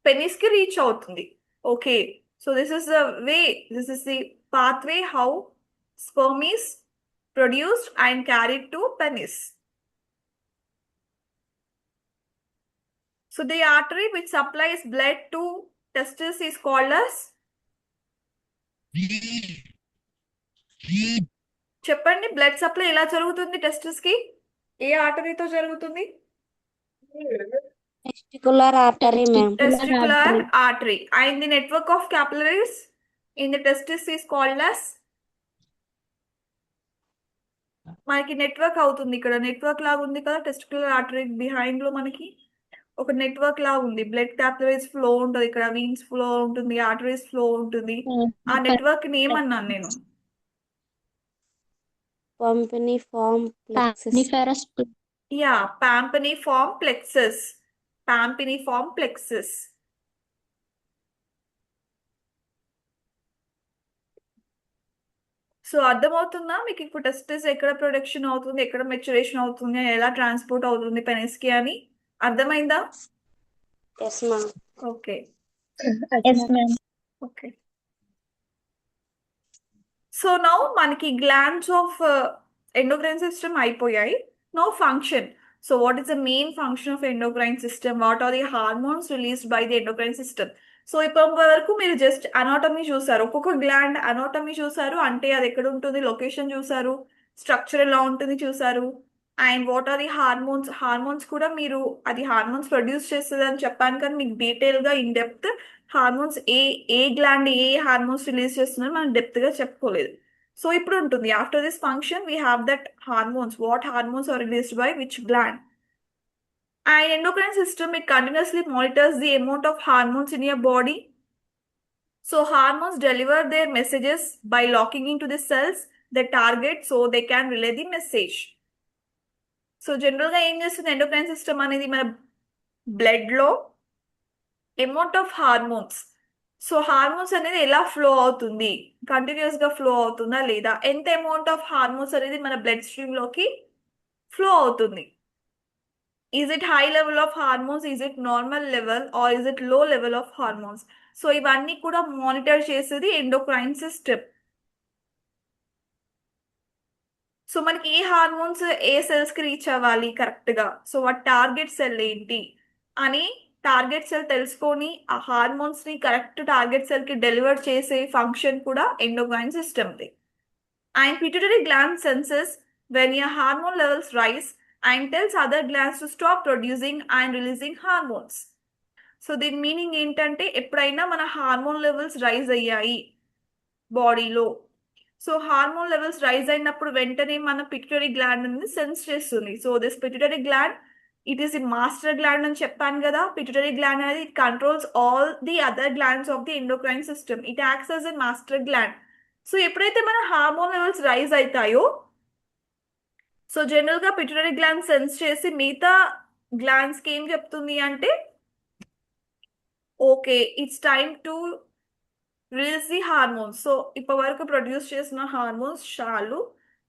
పెనిస్ కి రీచ్ అవుతుంది. Okay, so this is the way, this is the pathway how sperm is produced and carried to penis. So the artery which supplies blood to testis is called as? చెప్పండి, blood supply ఎలా జరుగుతుంది testis కి? ఏ ఆర్టరీతో జరుగుతుంది? Testicular artery, ma'am. Testicular artery. And the network of capillaries in the testis is called as? మనకి network అవుతుంది. ఇక్కడ network లాగా ఉంది కదా టెస్టికులర్ ఆర్టరీ బిహైండ్ లో మనకి ఒక నెట్వర్క్ లాగా ఉంది. బ్లడ్ క్యాపిలరీస్ ఫ్లో ఉంటుంది, ఇక్కడ వీన్స్ ఫ్లో ఉంటుంది, ఆర్టరీస్ ఫ్లో ఉంటుంది. ఆ నెట్వర్క్ ని ఏమన్నాను నేను? Pampiniform plexus. Seminiferous. Yeah, pampiniform plexus. Pampiniform plexus. So అర్థమవుతుందా మీకు ఇప్పుడు టెస్టిస్ ఎక్కడ ప్రొడక్షన్ అవుతుంది, ఎక్కడ మెచ్యురేషన్ అవుతుంది, ఎలా ట్రాన్స్పోర్ట్ అవుతుంది పెనిస్ కి అని? అర్థమైందా? Yes ma'am. Okay Yes, ma'am. Okay. So now మనకి గ్లాండ్స్ ఆఫ్ ఎండోక్రైన్ సిస్టమ్ అయిపోయాయి. Now function. So what is the main function of endocrine system? What are the hormones released by the endocrine system? So ఇప్పటి వరకు మీరు just anatomy చూసారు, ఒక్కొక్క gland anatomy చూసారు, అంటే అది ఎక్కడ ఉంటుంది లొకేషన్ చూసారు, స్ట్రక్చర్ ఎలా ఉంటుంది చూసారు, and what are the hormones? Hormones కూడా మీరు అది హార్మోన్స్ ప్రొడ్యూస్ చేస్తుంది అని చెప్పాను, కానీ మీకు డీటెయిల్గా ఇన్ డెప్త్ హార్మోన్స్ ఏ గ్లాండ్ ఏ హార్మోన్స్ రిలీజ్ చేస్తున్నారు మనం డెప్త్గా చెప్పుకోలేదు. సో ఇప్పుడు ఉంటుంది, after this function we have that hormones, what hormones are released by which gland. And endocrine system, it continuously monitors the amount of hormones in your body. So hormones deliver their messages by locking into the cells they target so they can relay the message. So జనరల్గా ఏం చేస్తుంది endocrine system అనేది మన బ్లడ్లో amount of hormones, so hormones అనేది ఎలా flow అవుతుంది, కంటిన్యూస్గా ఫ్లో అవుతుందా లేదా, ఎంత అమౌంట్ ఆఫ్ హార్మోన్స్ అనేది మన బ్లడ్ స్ట్రీమ్లోకి ఫ్లో అవుతుంది, is it high level of hormones, is it normal level or is it లో లెవెల్ ఆఫ్ హార్మోన్స్. సో ఇవన్నీ కూడా మానిటర్ చేసేది ఎండోక్రైన్ సిస్టమ్. సో మనకి ఏ హార్మోన్స్ ఏ సెల్స్కి రీచ్ అవ్వాలి కరెక్ట్గా, సో వాటి టార్గెట్ సెల్ ఏంటి అని టార్గెట్ సెల్ తెలుసుకొని ఆ హార్మోన్స్ని కరెక్ట్ టార్గెట్ సెల్కి డెలివర్ చేసే ఫంక్షన్ కూడా ఎండోక్రైన్ సిస్టమ్ది. And pituitary gland senses when your hormone levels rise and tells other glands to stop producing and releasing hormones. So దీని మీనింగ్ ఏంటంటే ఎప్పుడైనా మన హార్మోన్ లెవెల్స్ రైజ్ అయ్యాయి బాడీలో, సో హార్మోన్ లెవెల్స్ రైజ్ అయినప్పుడు వెంటనే మన పిట్యూటరీ గ్లాండ్ అనేది సెన్స్ చేస్తుంది. So this pituitary gland it is the master gland అని చెప్పాను కదా. పిట్యూటరీ గ్లాండ్ అనేది it controls all the other glands of the endocrine system. It acts as a master gland. So ఎప్పుడైతే మన hormone levels rise అవుతాయో, so జనరల్గా pituitary gland sense చేసి మిగతా గ్లాండ్స్కి ఏం చెప్తుంది అంటే okay it's time to release the hormones. So ఇప్పటి వరకు ప్రొడ్యూస్ చేసిన హార్మోన్స్ చాలు,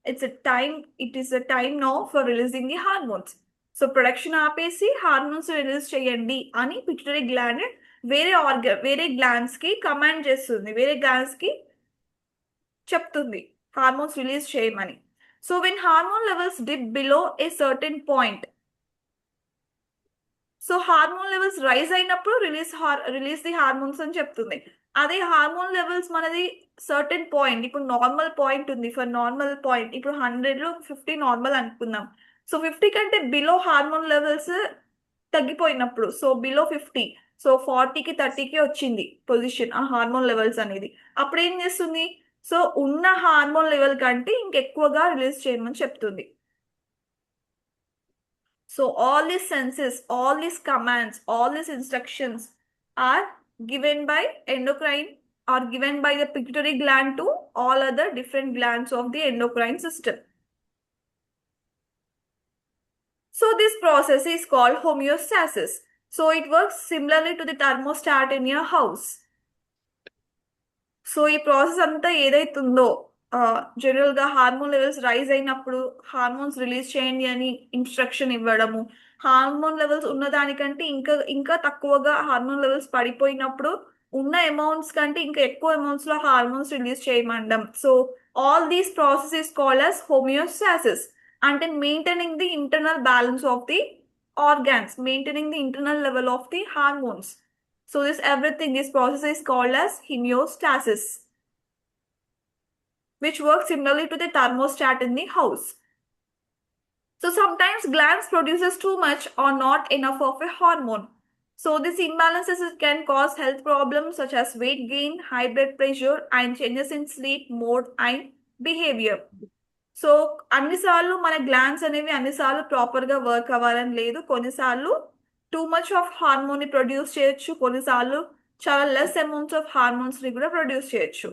it is a time now for releasing the hormones. So production ఆపేసి హార్మోన్స్ రిలీజ్ చేయండి అని పిట్యూటరీ గ్లాండ్ వేరే గ్లాండ్స్కి కమాండ్ చేస్తుంది, వేరే గ్లాండ్స్కి చెప్తుంది హార్మోన్స్ రిలీజ్ చేయమని. So when hormone levels dip below a certain point, so hormone levels rise అయినప్పుడు రిలీజ్ ది హార్మోన్స్ అని చెప్తుంది. అదే హార్మోన్ లెవెల్స్ మనది సర్టెన్ పాయింట్, ఇప్పుడు నార్మల్ పాయింట్ ఉంది, ఫర్ నార్మల్ పాయింట్ ఇప్పుడు 100లో 50 నార్మల్ అనుకుందాం. సో 50 కంటే బిలో హార్మోన్ లెవెల్స్ తగ్గిపోయినప్పుడు, సో బిలో 50, సో 40కి 30కి వచ్చింది పొజిషన్ ఆ హార్మోన్ లెవెల్స్ అనేది, అప్పుడు ఏం చేస్తుంది, సో ఉన్న హార్మోన్ లెవెల్ కంటే ఇంకెక్కువగా రిలీజ్ చేయమని చెప్తుంది. So all these senses, all these commands, all these instructions are given by endocrine or given by the pituitary gland to all other different glands of the endocrine system. So this process is called homeostasis. So it works similarly to the thermostat in your house. So ఈ process అంతా ఏదైతుందో జనరల్గా hormone levels rise అయినప్పుడు hormones release చేయండి అని instruction ఇవ్వడము, hormone levels ఉన్నదానికంటే ఇంకా తక్కువగా హార్మోన్ లెవెల్స్ పడిపోయినప్పుడు ఉన్న అమౌంట్స్ కంటే ఇంకా ఎక్కువ అమౌంట్స్లో హార్మోన్స్ రిలీజ్ చేయమండం. So all these process is called as homeostasis, అంటే maintaining the internal balance of the organs, maintaining the internal level of the hormones. So this process is called as homeostasis, which works similarly to the thermostat in the house. So sometimes glands produces too much or not enough of a hormone. So this imbalances can cause health problems such as weight gain, high blood pressure, and changes in sleep mode and behavior. So అన్నిసార్లు మన glands అనేవి అన్నిసార్లు ప్రాపర్గా work అవ్వాలని లేదు, కొన్నిసార్లు two much of హార్మోన్ని produce చేయొచ్చు, కొన్నిసార్లు చాలా లెస్ అమౌంట్స్ ఆఫ్ హార్మోన్స్ని కూడా ప్రొడ్యూస్ చేయొచ్చు.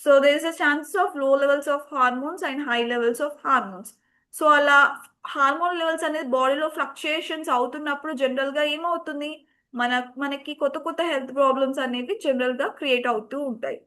So there is a chances of low levels of hormones and high levels of hormones. So అలా హార్మోన్ లెవెల్స్ అనేది బాడీలో ఫ్లక్చుయేషన్స్ అవుతున్నప్పుడు జనరల్గా ఏమవుతుంది, మనకి కొత్త హెల్త్ ప్రాబ్లమ్స్ అనేవి జనరల్గా క్రియేట్ అవుతూ ఉంటాయి.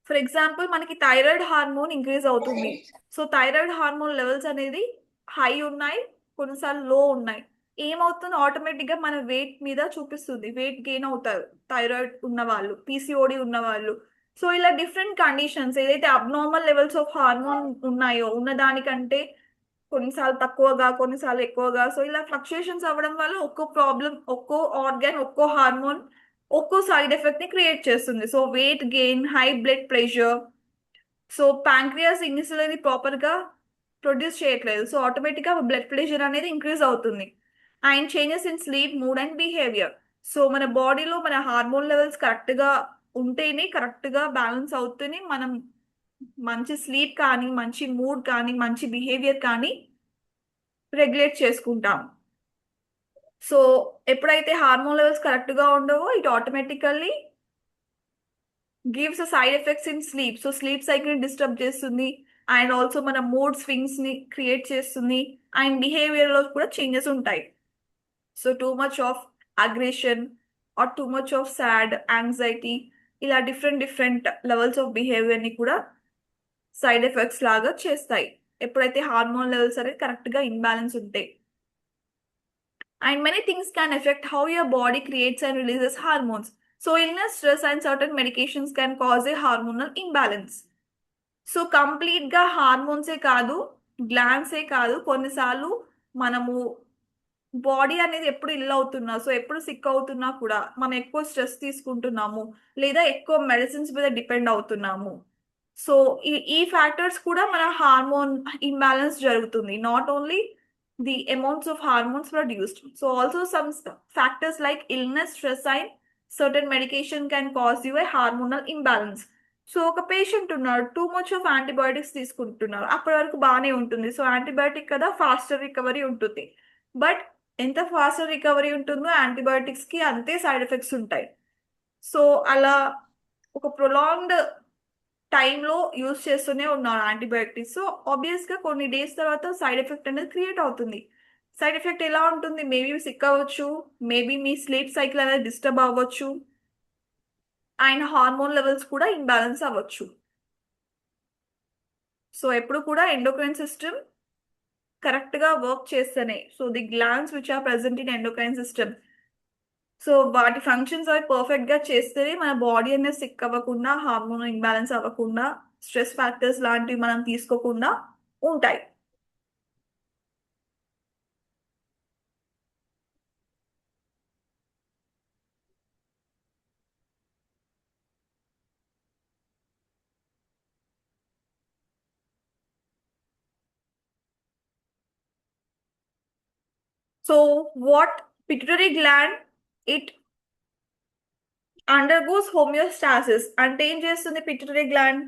ఫర్ ఎగ్జాంపుల్ మనకి థైరాయిడ్ హార్మోన్ ఇంక్రీజ్ అవుతుంది. సో థైరాయిడ్ హార్మోన్ లెవెల్స్ అనేది హై ఉన్నాయి, కొన్నిసార్లు లో ఉన్నాయి. ఏమవుతుంది, ఆటోమేటిక్గా మన వెయిట్ మీద చూపిస్తుంది, వెయిట్ గెయిన్ అవుతారు థైరాయిడ్ ఉన్న వాళ్ళు, పీసీఓడి ఉన్న వాళ్ళు. సో ఇలా డిఫరెంట్ కండిషన్స్ ఏదైతే అబ్నార్మల్ లెవెల్స్ ఆఫ్ హార్మోన్ ఉన్నాయో ఉన్నదానికంటే కొన్నిసార్లు తక్కువగా కొన్నిసార్లు ఎక్కువగా, సో ఇలా ఫ్లక్చుయేషన్స్ అవ్వడం వల్ల ఒక్కో ప్రాబ్లం, ఒక్కో ఆర్గాన్, ఒక్కో హార్మోన్ ఒక్కో సైడ్ ఎఫెక్ట్ ని క్రియేట్ చేస్తుంది. So weight gain, high blood pressure, so pancreas insulin proper గా ప్రొడ్యూస్ చేయట్లేదు. సో ఆటోమేటిక్గా బ్లడ్ ప్రెషర్ అనేది ఇంక్రీజ్ అవుతుంది. And changes in sleep, mood and behaviour. So మన బాడీలో మన హార్మోన్ లెవెల్స్ కరెక్ట్గా ఉంటేనే, కరెక్ట్గా బ్యాలెన్స్ అవుతూనే మనం మంచి స్లీప్ కానీ, మంచి మూడ్ కానీ, మంచి బిహేవియర్ కానీ రెగ్యులేట్ చేసుకుంటాం. సో ఎప్పుడైతే హార్మోన్ లెవెల్స్ కరెక్ట్గా ఉండవో it automatically gives a side effects in sleep. So sleep cycle disturb చేస్తుంది అండ్ ఆల్సో మన మూడ్ స్వింగ్స్ని క్రియేట్ చేస్తుంది అండ్ బిహేవియర్లో కూడా చేంజెస్ ఉంటాయి. So too much of aggression or too much of sad, anxiety, ఇలా డిఫరెంట్ లెవెల్స్ ఆఫ్ బిహేవియర్ని కూడా సైడ్ ఎఫెక్ట్స్ లాగా చేస్తాయి ఎప్పుడైతే హార్మోన్ లెవెల్స్ అనేది కరెక్ట్గా ఇంబ్యాలెన్స్ ఉంటాయి. And many things can affect how your body creates and releases hormones. So illness, stress and certain medications can cause a hormonal imbalance. So కంప్లీట్గా హార్మోన్సే కాదు, గ్లాండ్సే కాదు, కొన్నిసార్లు మనము బాడీ అనేది ఎప్పుడు ఇల్ అవుతున్నా, సో ఎప్పుడు సిక్ అవుతున్నా కూడా మనం ఎక్కువ స్ట్రెస్ తీసుకుంటున్నాము లేదా ఎక్కువ మెడిసిన్స్ మీద డిపెండ్ అవుతున్నాము. సో ఈ ఫ్యాక్టర్స్ కూడా మన హార్మోన్ ఇంబ్యాలెన్స్ జరుగుతుంది. Not only the amounts of hormones produced. So also some factors like illness, stress and certain medication can cause you a hormonal imbalance. So ఒక పేషెంట్ ఉన్నాడు, two much of antibiotics తీసుకుంటున్నారు, అప్పటి వరకు బాగానే ఉంటుంది. So antibiotic కదా, faster recovery ఉంటుంది. But ఎంత ఫాస్టర్ రికవరీ ఉంటుందో యాంటీబయాటిక్స్కి అంతే సైడ్ ఎఫెక్ట్స్ ఉంటాయి. సో అలా ఒక ప్రొలాంగ్డ్ టైంలో యూజ్ చేస్తూనే ఉన్నారు యాంటీబయాటిక్స్. సో ఆబ్వియస్గా కొన్ని డేస్ తర్వాత సైడ్ ఎఫెక్ట్ అనేది క్రియేట్ అవుతుంది. సైడ్ ఎఫెక్ట్ ఎలా ఉంటుంది? మేబీ సిక్ అవ్వచ్చు, మేబీ మీ స్లీప్ సైకిల్ అనేది డిస్టర్బ్ అవ్వచ్చు అండ్ హార్మోన్ లెవెల్స్ కూడా ఇంబ్యాలెన్స్ అవ్వచ్చు. సో ఎప్పుడు కూడా ఎండోక్రైన్ సిస్టమ్ కరెక్ట్గా వర్క్ చేస్తేనే, so the glands which are present in endocrine system, so వాటి ఫంక్షన్స్ అవి పర్ఫెక్ట్గా చేస్తేనే మన బాడీ అనేది సిక్ అవ్వకుండా, హార్మోన్ ఇంబ్యాలెన్స్ అవ్వకుండా, స్ట్రెస్ ఫ్యాక్టర్స్ లాంటివి మనం తీసుకోకుండా ఉంటాయి. So what pituitary gland, it undergoes homeostasis. అంటే ఏం చేస్తుంది pituitary gland?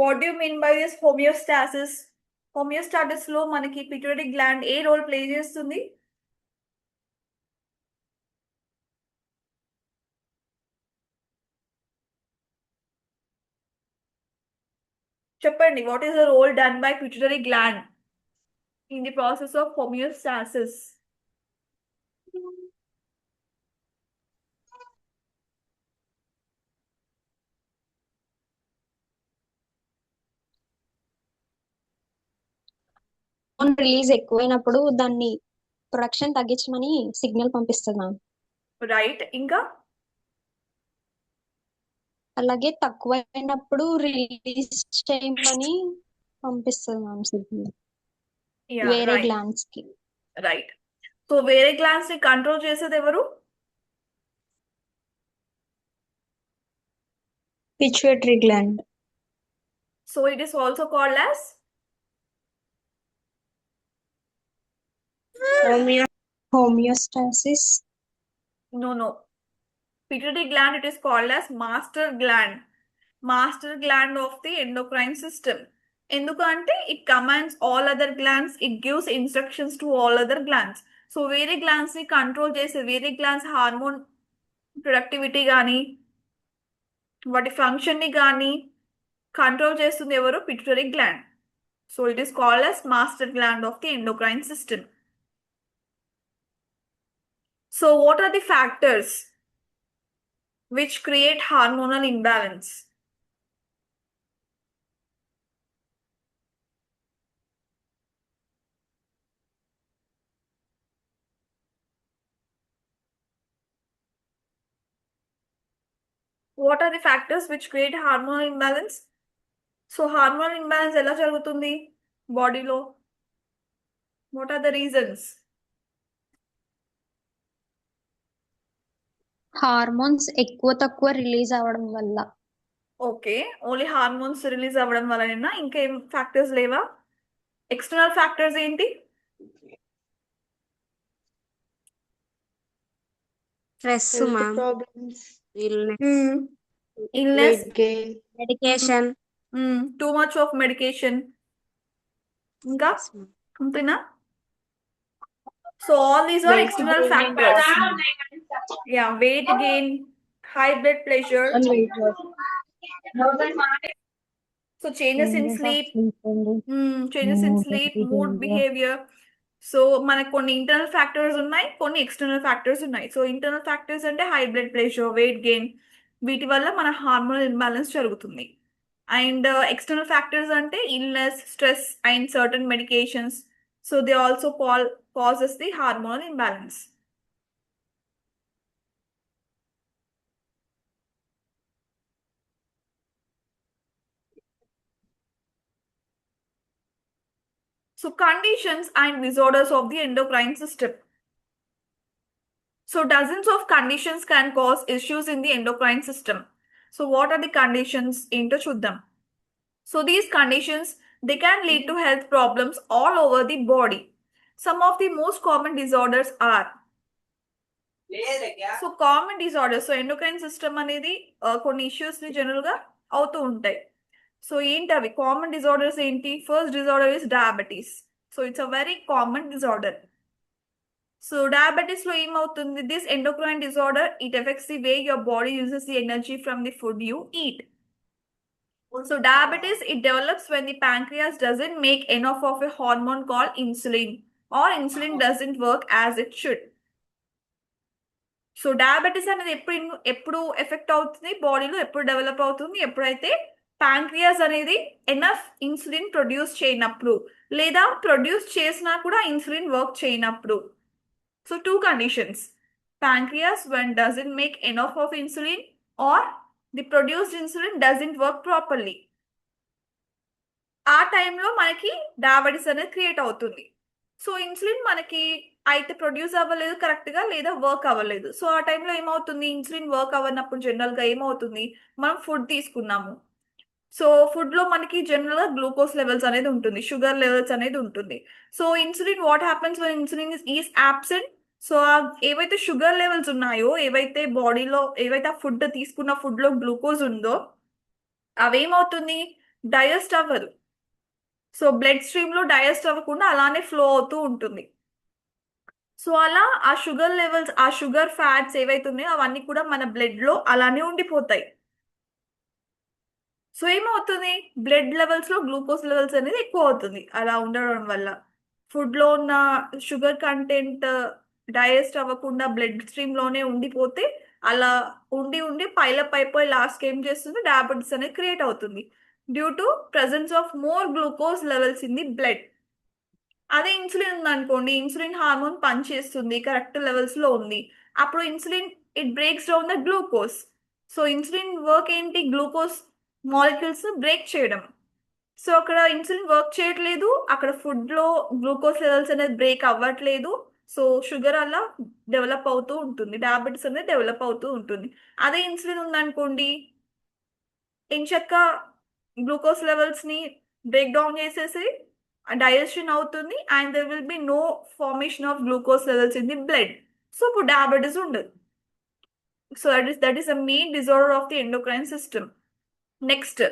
What do mean by this homeostasis? Homeostasis లో మనకి పిట్యూటరీ గ్లాండ్ ఏ రోల్ ప్లే చేస్తుంది? చెప్పండి, what is the role done by pituitary gland in the process of homeostasis? Release ఎక్కువైనప్పుడు దాన్ని ప్రొడక్షన్ తగ్గించమని సిగ్నల్ పంపిస్తుంది మ్యామ్. రైట్. ఇంకా అలాగే తక్కువైనప్పుడు రిలీజ్ చేయమని పంపిస్తుంది మ్యామ్ సిగ్నల్ వేరే గ్లాండ్స్ కి. రైట్. సో వేరే గ్లాండ్స్ ని కంట్రోల్ చేసేది ఎవరు? Pituitary gland. So it is also called as homeostasis. no. Pituitary gland, it is called as master gland of the endocrine system. ఎందుకంటే it commands all other glands, it gives instructions to all other glands. So వేరే glands ని control చేసే, వేరే glands hormone productivity కానీ వాటి function ని కానీ control చేస్తుంది ఎవరు? Pituitary gland. So it is called as master gland of the endocrine system. So what are the factors which create hormonal imbalance? What are the factors which create hormonal imbalance? So hormonal imbalance ఎలా జరుగుతుంది బాడీలో? What are the reasons? Hormones ఎక్కువ తక్కువ release అవ్వడం వల్ల. Okay. Only hormones release అవ్వడం వల్లనేనా? ఇంకేం factors లేవా? ఎక్స్టర్నల్ ఫ్యాక్టర్స్ ఏంటి? Stress health ma'am, problems, illness, illness, weight gain, medication. Too much of medication. ఇంకా అంతేనా? So all these are weight external gain, factors. Yeah, weight gain, high blood pressure. and weight loss. So changes in sleep, changes in sleep, mood, behavior. behavior. So మనకు కొన్ని internal factors ఉన్నాయి, కొన్ని external factors ఉన్నాయి. So internal factors అంటే high blood pressure, weight gain, వీటి వల్ల మన hormonal imbalance జరుగుతుంది. అండ్ ఎక్స్టర్నల్ ఫ్యాక్టర్స్ అంటే illness, stress and certain medications. So they also causes the hormonal imbalance. So conditions and disorders of the endocrine system. So dozens of conditions can cause issues in the endocrine system. So what are the conditions? Into chuddam. So these conditions, they can lead to health problems all over the body. Some of the most common disorders are. So common disorders. So endocrine system అనేది కొన్ని issues ని general గా అవుతూ ఉంటాయి. So ఏంటి అవి? Common disorders ఏంటి? First disorder is diabetes. So it's a very common disorder. So diabetes లో ఏమవుతుంది? This endocrine disorder, it effects the way your body uses the energy from the food you eat. So diabetes, it develops when the pancreas doesn't make enough of a hormone called insulin, or insulin doesn't work as it should. So diabetes అనేది ఎప్పుడు effect అవుతుంది బాడీలో, ఎప్పుడు develop అవుతుంది? ఎప్పుడైతే pancreas అనేది enough insulin produce చేయనప్పుడు, లేదా ప్రొడ్యూస్ చేసినా కూడా ఇన్సులిన్ వర్క్ చేయనప్పుడు. So two conditions: pancreas when doesn't make enough of insulin, or the produced insulin doesn't work properly. ఆ టైంలో మనకి డయాబెటీస్ అనేది క్రియేట్ అవుతుంది. సో ఇన్సులిన్ మనకి అయితే ప్రొడ్యూస్ అవ్వలేదు కరెక్ట్గా, లేదా వర్క్ అవ్వలేదు. సో ఆ టైంలో ఏమవుతుంది? ఇన్సులిన్ వర్క్ అవ్వనప్పుడు జనరల్గా ఏమవుతుంది? మనం ఫుడ్ తీసుకున్నాము. సో ఫుడ్లో మనకి జనరల్గా గ్లూకోజ్ లెవెల్స్ అనేది ఉంటుంది, షుగర్ లెవెల్స్ అనేది ఉంటుంది. So insulin, what happens when insulin is absent? So ఏవైతే షుగర్ లెవెల్స్ ఉన్నాయో, ఏవైతే బాడీలో, ఏవైతే ఆ ఫుడ్ తీసుకున్న ఫుడ్లో గ్లూకోజ్ ఉందో, అవేమవుతుంది? డైజెస్ట్ అవ్వదు. సో బ్లడ్ స్ట్రీమ్లో డైజెస్ట్ అవ్వకుండా అలానే ఫ్లో అవుతూ ఉంటుంది. సో అలా ఆ షుగర్ లెవెల్స్, ఆ షుగర్ ఫ్యాట్స్ ఏవైతే ఉన్నాయో అవన్నీ కూడా మన బ్లడ్లో అలానే ఉండిపోతాయి. సో ఏమవుతుంది? బ్లడ్ లెవెల్స్లో గ్లూకోజ్ లెవెల్స్ అనేది ఎక్కువ అవుతుంది అలా ఉండడం వల్ల. ఫుడ్లో ఉన్న షుగర్ కంటెంట్ డైజెస్ట్ అవ్వకుండా బ్లడ్ స్ట్రీమ్లోనే ఉండిపోతే, అలా ఉండి ఉండి పైలప్ అయిపోయి లాస్ట్కి ఏం చేస్తుంది? డయాబెటీస్ అనేది క్రియేట్ అవుతుంది, due to presence of more glucose levels in the blood. అదే ఇన్సులిన్ ఉందనుకోండి, ఇన్సులిన్ హార్మోన్ పనిచేస్తుంది, కరెక్ట్ లెవెల్స్లో ఉంది. అప్పుడు insulin, it breaks down the glucose. So insulin work ఏంటి? గ్లూకోజ్ మాలిక్యూల్స్ బ్రేక్ చేయడం. సో అక్కడ ఇన్సులిన్ వర్క్ చేయట్లేదు, అక్కడ ఫుడ్లో గ్లూకోజ్ లెవెల్స్ అనేది బ్రేక్ అవ్వట్లేదు. సో షుగర్ అలా డెవలప్ అవుతూ ఉంటుంది, డయాబెటీస్ అనేది డెవలప్ అవుతూ ఉంటుంది. అదే ఇన్సులిన్ ఉందనుకోండి, ఎంచక్క గ్లూకోజ్ లెవెల్స్ని బ్రేక్ డౌన్ చేసేసి డైజెషన్ అవుతుంది, and there will be no formation of glucose levels in the blood. So ఇప్పుడు డయాబెటీస్ ఉండదు. So that is the main disorder of the endocrine system. Next,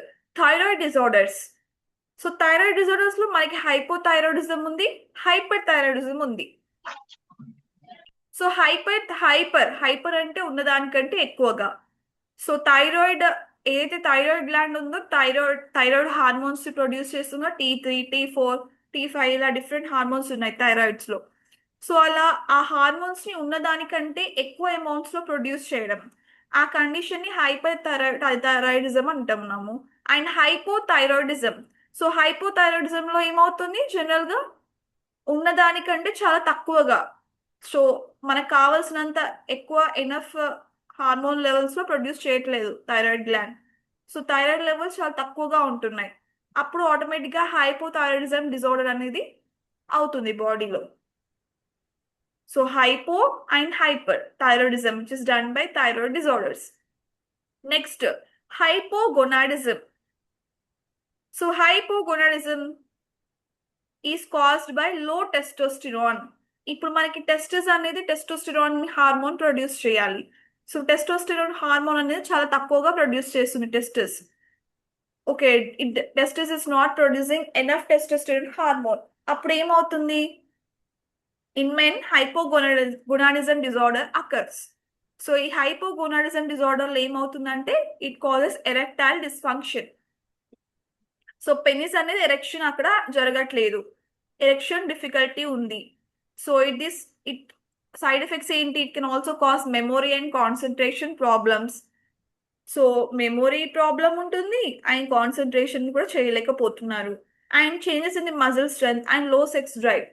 thyroid disorders. So thyroid disorders లో మనకి hypothyroidism ఉంది, hyperthyroidism ఉంది. So hyper అంటే ఉన్నదానికంటే ఎక్కువగా. So thyroid, ఏదైతే థైరాయిడ్ గ్లాండ్ ఉందో, థైరాయిడ్ హార్మోన్స్ ప్రొడ్యూస్ చేస్తుందో, T3, T4, T5 ఇలా డిఫరెంట్ హార్మోన్స్ ఉన్నాయి థైరాయిడ్స్ లో. సో అలా ఆ హార్మోన్స్ ని ఉన్నదానికంటే ఎక్కువ అమౌంట్స్ లో ప్రొడ్యూస్ చేయడం, ఆ కండిషన్ ని హైపర్ థైరాయిడిజం అంటున్నాము. And hypothyroidism. సో హైపోథైరాయిడిజం లో ఏమవుతుంది? జనరల్ గా ఉన్నదానికంటే చాలా తక్కువగా, సో మనకు కావాల్సినంత ఎక్కువ ఎనఫ్ హార్మోన్ లెవెల్స్ లో ప్రొడ్యూస్ చేయట్లేదు thyroid gland. So thyroid levels చాలా తక్కువగా ఉంటున్నాయి. అప్పుడు ఆటోమేటిక్ గా హైపోథైరాయిడిజం డిజార్డర్ అనేది అవుతుంది బాడీలో. So hypo and hyperthyroidism, which is done by thyroid disorders. Next, hypogonadism. So hypogonadism is caused by లో టెస్టోస్టిరాన్. ఇప్పుడు మనకి టెస్టిస్ అనేది టెస్టోస్టిరాన్ హార్మోన్ ప్రొడ్యూస్ చేయాలి. సో టెస్టోస్టిరాన్ హార్మోన్ అనేది చాలా తక్కువగా ప్రొడ్యూస్ చేస్తుంది testis. Okay, testis is not producing enough testosterone hormone. అప్పుడు ఏమవుతుంది? In men hypogonadism disorder occurs. So ఈ హైపోగోనాడిజం డిజార్డర్లో ఏమవుతుందంటే it causes erectile dysfunction. So penis అనేది ఎరెక్షన్ అక్కడ జరగట్లేదు, ఎరెక్షన్ డిఫికల్టీ ఉంది. సో ఇట్ సైడ్ ఎఫెక్ట్స్ ఏంటి? It can also cause memory and concentration problems. So memory problem ఉంటుంది and concentration కూడా చేయలేకపోతున్నారు. And changes in the muscle strength and లో sex drive.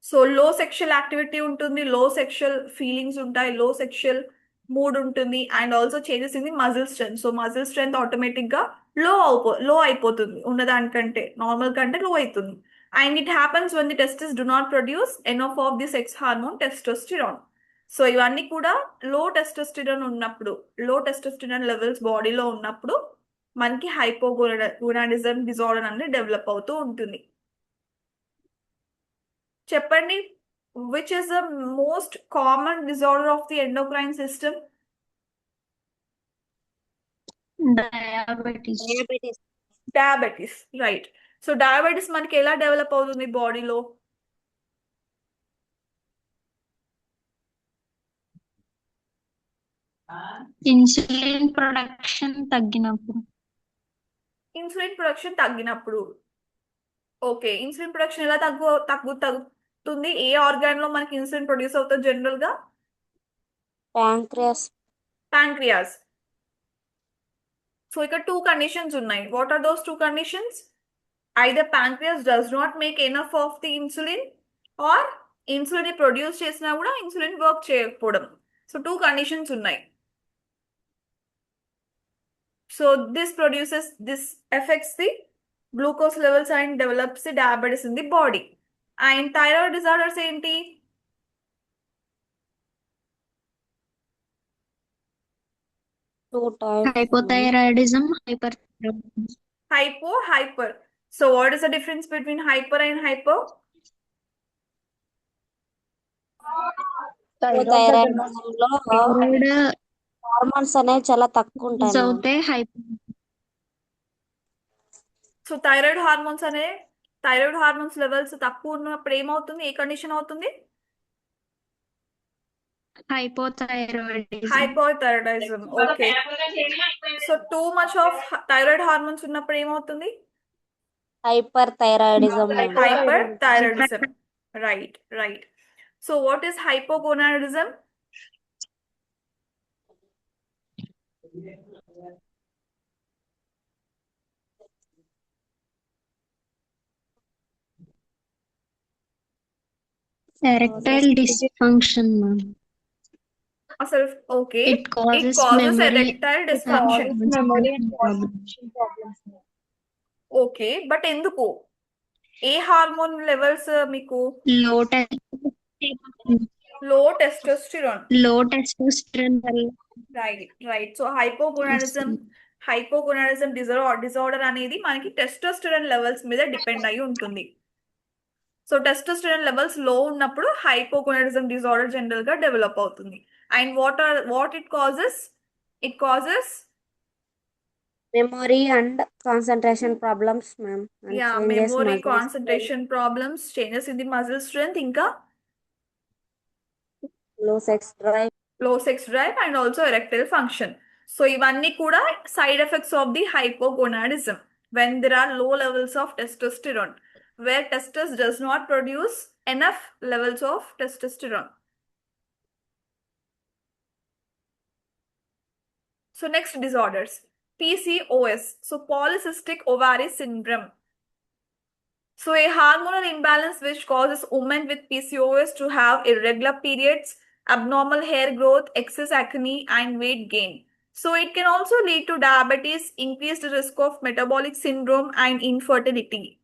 So లో సెక్షువల్ యాక్టివిటీ ఉంటుంది, లో sexual feelings ఉంటాయి, లో సెక్షువల్ మూడ్ ఉంటుంది and also changes in the muscle strength. So muscle strength automatic గా లో అయిపోతుంది, ఉన్నదానికంటే నార్మల్ కంటే లో అవుతుంది. And it happens when the testes do not produce enough of the sex hormone testosterone. So ఇవన్నీ కూడా లో టెస్టోస్టిరాన్ ఉన్నప్పుడు, లో టెస్టోస్టిరాన్ లెవెల్స్ బాడీలో ఉన్నప్పుడు మనకి హైపోగోనాడిజం డిజార్డర్ అనేది డెవలప్ అవుతూ ఉంటుంది. చెప్పండి, which is the most common disorder of the endocrine system? Diabetes. Diabetes, right. So diabetes మనకి ఎలా డెవలప్ అవుతుంది బాడీలో? ఇన్సులిన్ ప్రొడక్షన్ తగ్గినప్పుడు. ఇన్సులిన్ ప్రొడక్షన్ తగ్గినప్పుడు. ఓకే, ఇన్సులిన్ ప్రొడక్షన్ ఎలా తగ్గుతుంది? ఏ ఆర్గాన్ లో మనకి ఇన్సులిన్ ప్రొడ్యూస్ అవుతుంది జనరల్ గా? ప్యాంక్రియాస్. సో ఇక్కడ టూ కండిషన్స్ ఉన్నాయి. What are those two conditions? either pancreas does not make enough of the insulin or insulin produce చేసినా కూడా ఇన్సులిన్ వర్క్ చేయకపోవడం. సో టూ కండిషన్స్ ఉన్నాయి. So this affects the glucose levels and develops the diabetes in the body. And thyroid disorders ఏంటి? Hypothyroidism, hyper. So what is the difference between hyper and hypo? Hormones అనేవి చాలా తక్కువ ఉంటాయి. అవుతే so thyroid hormones levels తక్కువ ఉన్నప్పుడు ఏమవుతుంది? ఏ కండిషన్ అవుతుంది? Hypothyroidism. Okay, so too much of thyroid hormones ఉన్నప్పుడు ఏమవుతుంది? Hyperthyroidism. Right. So what is hypogonadism? Erectile dysfunction. అసలు okay, It causes erectile dysfunction. memory and concentration problems. Okay, but ఎందుకు? ఏ హార్మోన్ లెవెల్స్ మీకు? Low testosterone. Right. So hypogonadism disorder అనేది మనకి testosterone levels మీద depend అయి ఉంటుంది. So testosterone levels లో ఉన్నప్పుడు హైపోగోనాడిజం డిజార్డర్ జనరల్ గా డెవలప్ అవుతుంది. And what it causes? It causes memory and concentration problems ma'am. Memory, concentration problems, changes in the muscle strength, ఇంకా లో sex drive and also erectile function. So ఇవన్నీ కూడా side effects of the hypogonadism when there are low levels of testosterone, where testis does not produce enough levels of testosterone. So next disorders, PCOS, so polycystic ovary syndrome. So a hormonal imbalance which causes women with PCOS to have irregular periods, abnormal hair growth, excess acne, and weight gain. So it can also lead to diabetes, increased risk of metabolic syndrome, and infertility.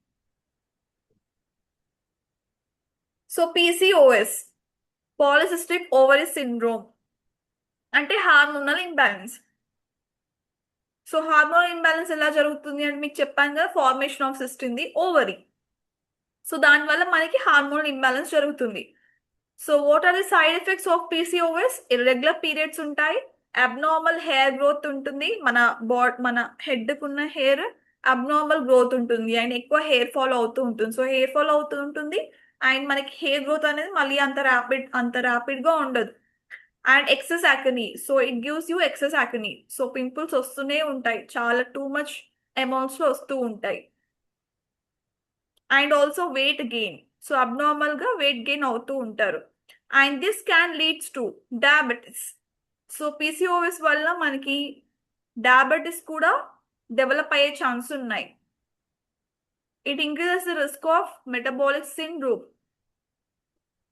So PCOS, polycystic ovary syndrome, అంటే hormonal imbalance. So hormone imbalance ఎలా జరుగుతుంది అంటే మీకు చెప్పాను కదా, formation of cyst in the ovary. So దానివల్ల మనకి hormone imbalance జరుగుతుంది. So what are the side effects of PCOS? Irregular periods ఉంటాయి, అబ్నార్మల్ హెయిర్ గ్రోత్ ఉంటుంది, మన హెడ్ కున్న హెయిర్ అబ్నార్మల్ గ్రోత్ ఉంటుంది, అండ్ ఎక్కువ హెయిర్ ఫాల్ అవుతూ ఉంటుంది. సో హెయిర్ ఫాల్ అవుతూ ఉంటుంది, అండ్ మనకి హెయిర్ గ్రోత్ అనేది మళ్ళీ అంత ర్యాపిడ్ గా ఉండదు. And excess acne, so it gives you excess acne. So pimples వస్తూనే ఉంటాయి, చాలా టూ మచ్ అమౌంట్స్ లో వస్తూ ఉంటాయి. And also weight gain, so abnormal గా వెయిట్ గెయిన్ అవుతూ ఉంటారు. And this can leads to diabetes. So PCOS వల్ల మనకి డయాబెటిస్ కూడా డెవలప్ అయ్యే ఛాన్స్ ఉన్నాయి. It increases the risk of metabolic syndrome.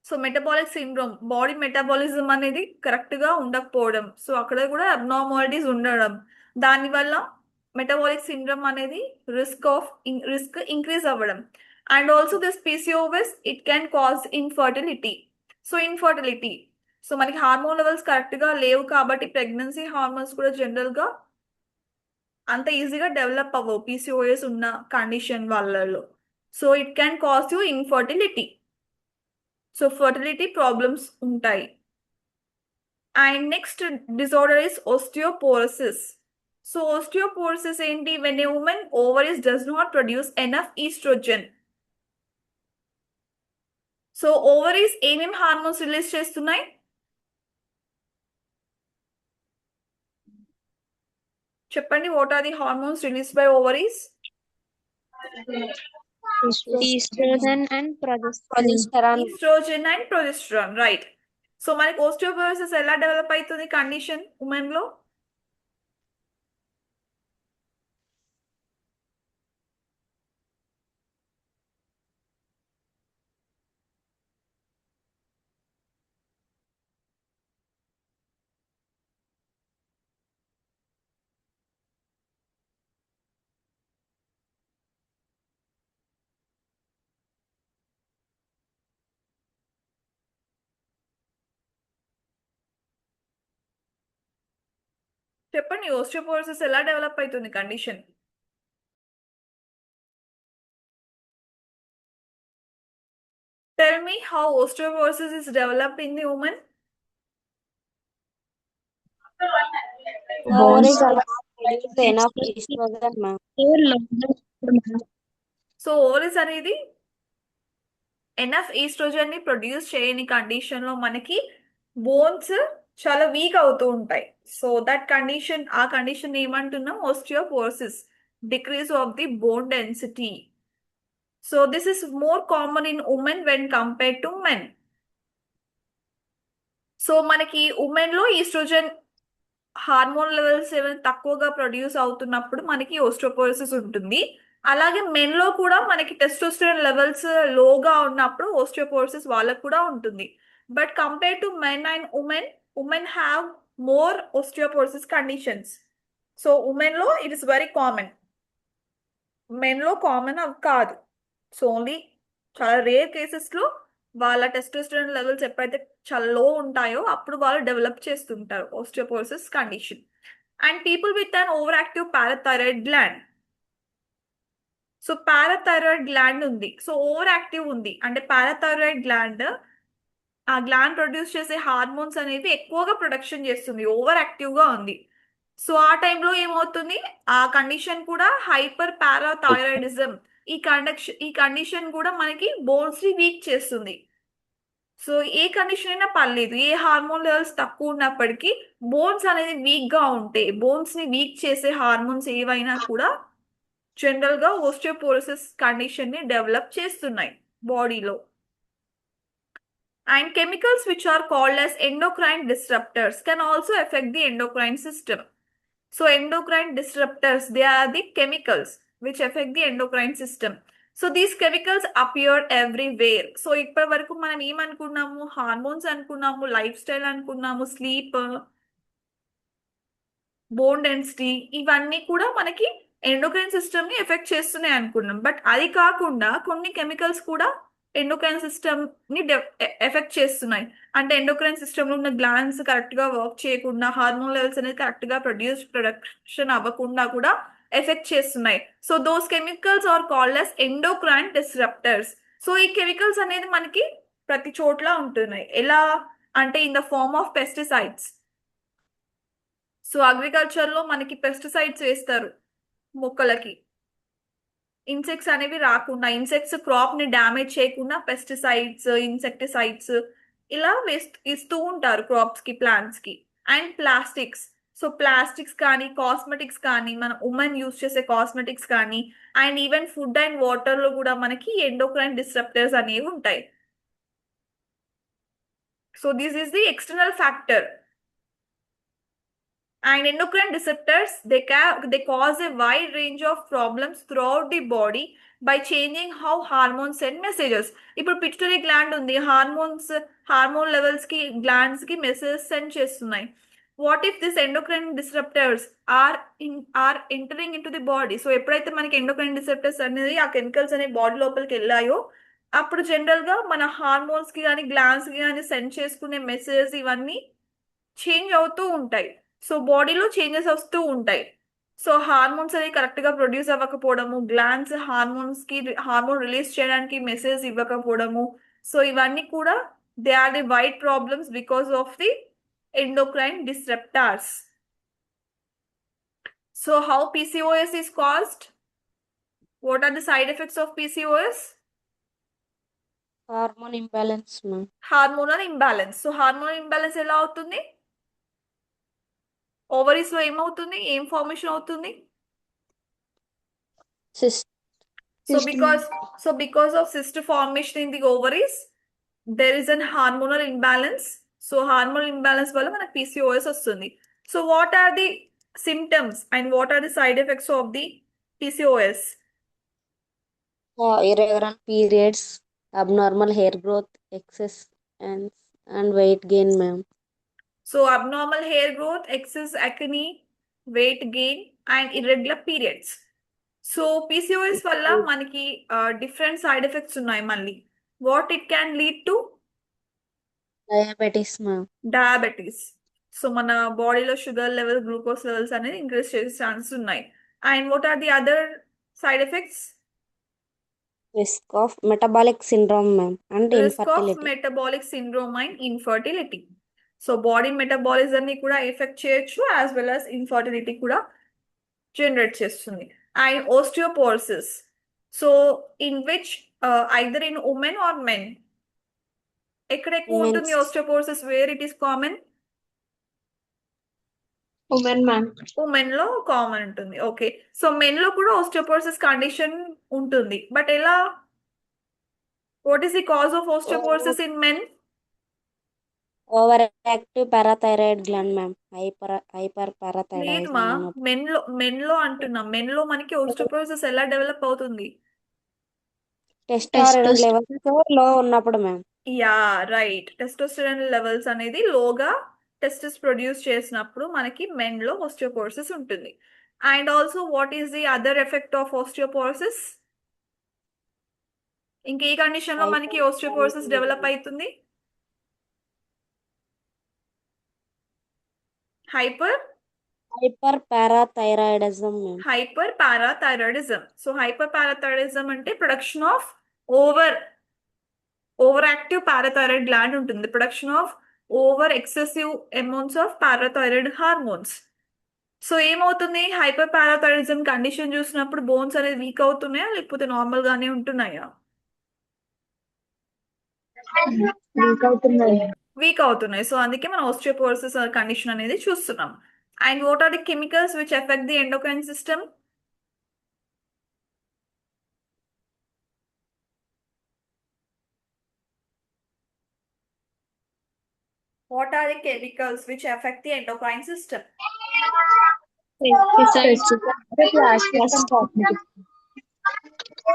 So metabolic syndrome, body metabolism అనేది correct గా ఉండకపోవడం, సో అక్కడ కూడా అబ్నార్మాలిటీస్ ఉండడం, దానివల్ల మెటబాలిక్ సిండ్రోమ్ అనేది రిస్క్ ఇంక్రీజ్ అవ్వడం. And also this PCOS it can cause infertility. So మనకి హార్మోన్ లెవెల్స్ కరెక్ట్ గా లేవు కాబట్టి ప్రెగ్నెన్సీ హార్మోన్స్ కూడా జనరల్ గా అంత ఈజీగా డెవలప్ అవ్వవు పీసీఓఎస్ ఉన్న కండిషన్ వాళ్ళలో. So it can cause you infertility. So fertility problems ఉంటాయి. And next disorder is osteoporosis. So osteoporosis ఏంటి? when a woman ovaries does not produce enough estrogen. So ovaries ఏమేమి hormones release చేస్తున్నాయి? చెప్పండి, what are the hormones release by ovaries? Estrogen and progesterone. Estrogen and progesterone, right. So మనకి osteoporosis ఎలా develop అవుతుంది condition women లో? చెప్పండి, osteoporosis ఎలా develop అవుతుంది condition? Tell me how osteoporosis is developed in the woman. Ovaries are not producing enough estrogen, ma'am. So ovaries అనేది enough oestrogen ని produce చేయని కండిషన్ లో మనకి బోన్స్ చాలా వీక్ అవుతూ ఉంటాయి. సో దట్ కండిషన్, ఆ కండిషన్ ఏమంటున్నాం? osteoporosis, decrease of the bone density. So this is more common in women when compared to men. So మనకి ఉమెన్ లో ఈస్ట్రోజన్ హార్మోన్ లెవెల్స్ ఏమైనా తక్కువగా ప్రొడ్యూస్ అవుతున్నప్పుడు మనకి osteoporosis ఉంటుంది. అలాగే మెన్ లో కూడా మనకి టెస్టోస్టెరాన్ లెవెల్స్ లోగా ఉన్నప్పుడు osteoporosis వాళ్ళకు కూడా ఉంటుంది. But compare to men and women have more osteoporosis conditions. So women లో it is very common, men లో కామన్ అవి కాదు. సో ఓన్లీ చాలా రేర్ కేసెస్ లో వాళ్ళ టెస్టోస్టెరాన్ లెవెల్స్ ఎప్పుడైతే చాలా లో ఉంటాయో అప్పుడు వాళ్ళు డెవలప్ చేస్తుంటారు osteoporosis condition. And people with an over active parathyroid gland. So parathyroid gland ఉంది, సో ఓవర్ యాక్టివ్ ఉంది అంటే పారాథైరాయిడ్ గ్లాండ్ ఆ గ్లాండ్ ప్రొడ్యూస్ చేసే హార్మోన్స్ అనేవి ఎక్కువగా ప్రొడక్షన్ చేస్తుంది, ఓవర్ యాక్టివ్ గా ఉంది. సో ఆ టైంలో ఏమవుతుంది? ఆ కండిషన్ కూడా హైపర్ పారాథైరాయిడిజం. ఈ కండిషన్ కూడా మనకి బోన్స్ ని వీక్ చేస్తుంది. సో ఏ కండిషన్ అయినా పర్లేదు, ఏ హార్మోన్ లెవెల్స్ తక్కువ ఉన్నప్పటికీ బోన్స్ అనేది వీక్ గా ఉంటే, బోన్స్ ని వీక్ చేసే హార్మోన్స్ ఏవైనా కూడా జనరల్ గా osteoporosis కండిషన్ ని డెవలప్ చేస్తున్నాయి బాడీలో. And chemicals which are called as endocrine disruptors can also affect the endocrine system. So endocrine disruptors, they are the chemicals which affect the endocrine system. So these chemicals appear everywhere. So ఇప్పటి వరకు మనం ఏమనుకున్నాము? Hormones అనుకున్నాము, life style అనుకున్నాము, sleep, bone density, ఇవన్నీ కూడా మనకి endocrine system ని effect చేస్తున్నాయి అనుకున్నాం. బట్ అది కాకుండా కొన్ని కెమికల్స్ కూడా ఎండోక్రైన్ సిస్టమ్ ని ఎఫెక్ట్ చేస్తున్నాయి. అంటే ఎండోక్రైన్ సిస్టమ్ లో ఉన్న గ్లాండ్స్ కరెక్ట్ గా వర్క్ చేయకుండా, హార్మోన్ లెవెల్స్ అనేది కరెక్ట్ గా ప్రొడక్షన్ అవ్వకుండా కూడా ఎఫెక్ట్ చేస్తున్నాయి. So those chemicals are called as endocrine disruptors. So ఈ కెమికల్స్ అనేది మనకి ప్రతి చోట్ల ఉంటున్నాయి. ఎలా అంటే in the form of pesticides. So agriculture లో మనకి పెస్టిసైడ్స్ వేస్తారు మొక్కలకి, ఇన్సెక్ట్స్ అనేవి రాకుండా, ఇన్సెక్ట్స్ క్రాప్ ని డ్యామేజ్ చేయకుండా పెస్టిసైడ్స్, ఇన్సెక్టిసైడ్స్ ఇలా ఇస్తూ ఉంటారు క్రాప్స్ కి, ప్లాంట్స్ కి. And plastics. సో ప్లాస్టిక్స్ కానీ, కాస్మెటిక్స్ కానీ, మన ఉమెన్ యూస్ చేసే కాస్మెటిక్స్ కానీ, and even food and water లో కూడా మనకి ఎండోక్రైన్ డిస్రప్టర్స్ అనేవి ఉంటాయి. So this is the external factor. And endocrine disruptors, they cause a wide range of problems throughout the body by changing how hormones send messages. ఇప్పుడు pituitary gland ఉంది, hormone levels కి glands కి messages send చేస్తున్నాయి. What if this endocrine disruptors are entering into the body? So ఎప్పుడైతే మనకి endocrine disruptors అనేది ఆ chemicals అనే బాడీ లోపలికి వెళ్ళాయో, అప్పుడు జనరల్ గా మన హార్మోన్స్ కి కానీ, గ్లాండ్స్ కి కానీ సెండ్ చేసుకునే మెసేజెస్ ఇవన్నీ చేంజ్ అవుతూ ఉంటాయి. సో బాడీలో చేంజెస్ వస్తూ ఉంటాయి. సో హార్మోన్స్ అనేవి కరెక్ట్ గా ప్రొడ్యూస్ అవ్వకపోవడము, గ్లాండ్స్ హార్మోన్ రిలీజ్ చేయడానికి మెసేజ్ ఇవ్వకపోవడము, సో ఇవన్నీ కూడా they are the wide problems because of the endocrine disruptors. So how PCOS is caused? What are the side effects of PCOS? Hormone imbalance ma'am. Hormonal imbalance. So hormonal imbalance ఎలా అవుతుంది? Ovaries లో ఏమవుతుంది? ఏం formation అవుతుంది? So because of cyst formation in the ovaries, there is an hormonal imbalance. So hormonal imbalance వల్ల మనకు PCOS వస్తుంది. So what are the symptoms and what are the side effects of the PCOS? Irregular periods, abnormal hair growth, excess and weight gain ma'am. So abnormal hair growth, excess acne, weight gain and irregular periods. So PCOS వల్ల మనకి different side effects ఉన్నాయి మళ్ళీ. What it can lead to? Diabetes ma'am. Diabetes. So మన బాడీలో sugar level, glucose levels అనేది increase చేసే chances ఉన్నాయి. And what are the other side effects? Risk of metabolic syndrome ma'am and risk of infertility. Metabolic syndrome and infertility. So body metabolism ని కూడా effect చేయొచ్చు, as well as infertility కూడా generate చేస్తుంది. And osteoporosis. So in which either in women or men? ఎక్కడ ఎక్కువ ఉంటుంది osteoporosis? Where it is common? Women ma'am. Women లో common ఉంటుంది. ఓకే. సో మెన్ లో కూడా osteoporosis కండిషన్ ఉంటుంది, బట్ ఎలా? What is the cause of osteoporosis in men? Over active parathyroid gland ma'am. Hyper లేదు పారాథైరాయిడ్. మా, మెన్ లో అంటున్నాం. మెన్ లో మనకి osteoporosis ఎలా డెవలప్ అవుతుంది? టెస్టోస్టెరాన్ లెవెల్స్ లో ఉన్నప్పుడు ma'am. Yeah right. Testosterone levels అనేది లోగా టెస్టిస్ ప్రొడ్యూస్ చేసినప్పుడు మనకి మెన్ లో osteoporosis ఉంటుంది. And also what is the other effect of osteoporosis? ఇంకే కండిషన్ లో మనకి osteoporosis డెవలప్ అవుతుంది? Hyper parathyroidism ma'am. Hyper parathyroidism. So hyper parathyroidism అంటే production of over active parathyroid gland ఉంటుంది, production of over excessive amounts of parathyroid hormones. So ఏమవుతుంది? Hyper parathyroidism condition చూసినప్పుడు bones అనేది weak అవుతున్నాయా, లేకపోతే నార్మల్ గానే ఉంటున్నాయా? Week అవుతున్నాయి. సో అందుకే మనం osteoporosis కండిషన్ అనేది చూస్తున్నాం. And what are the chemicals which effect the endocrine system? What are the chemicals which affect the endocrine system?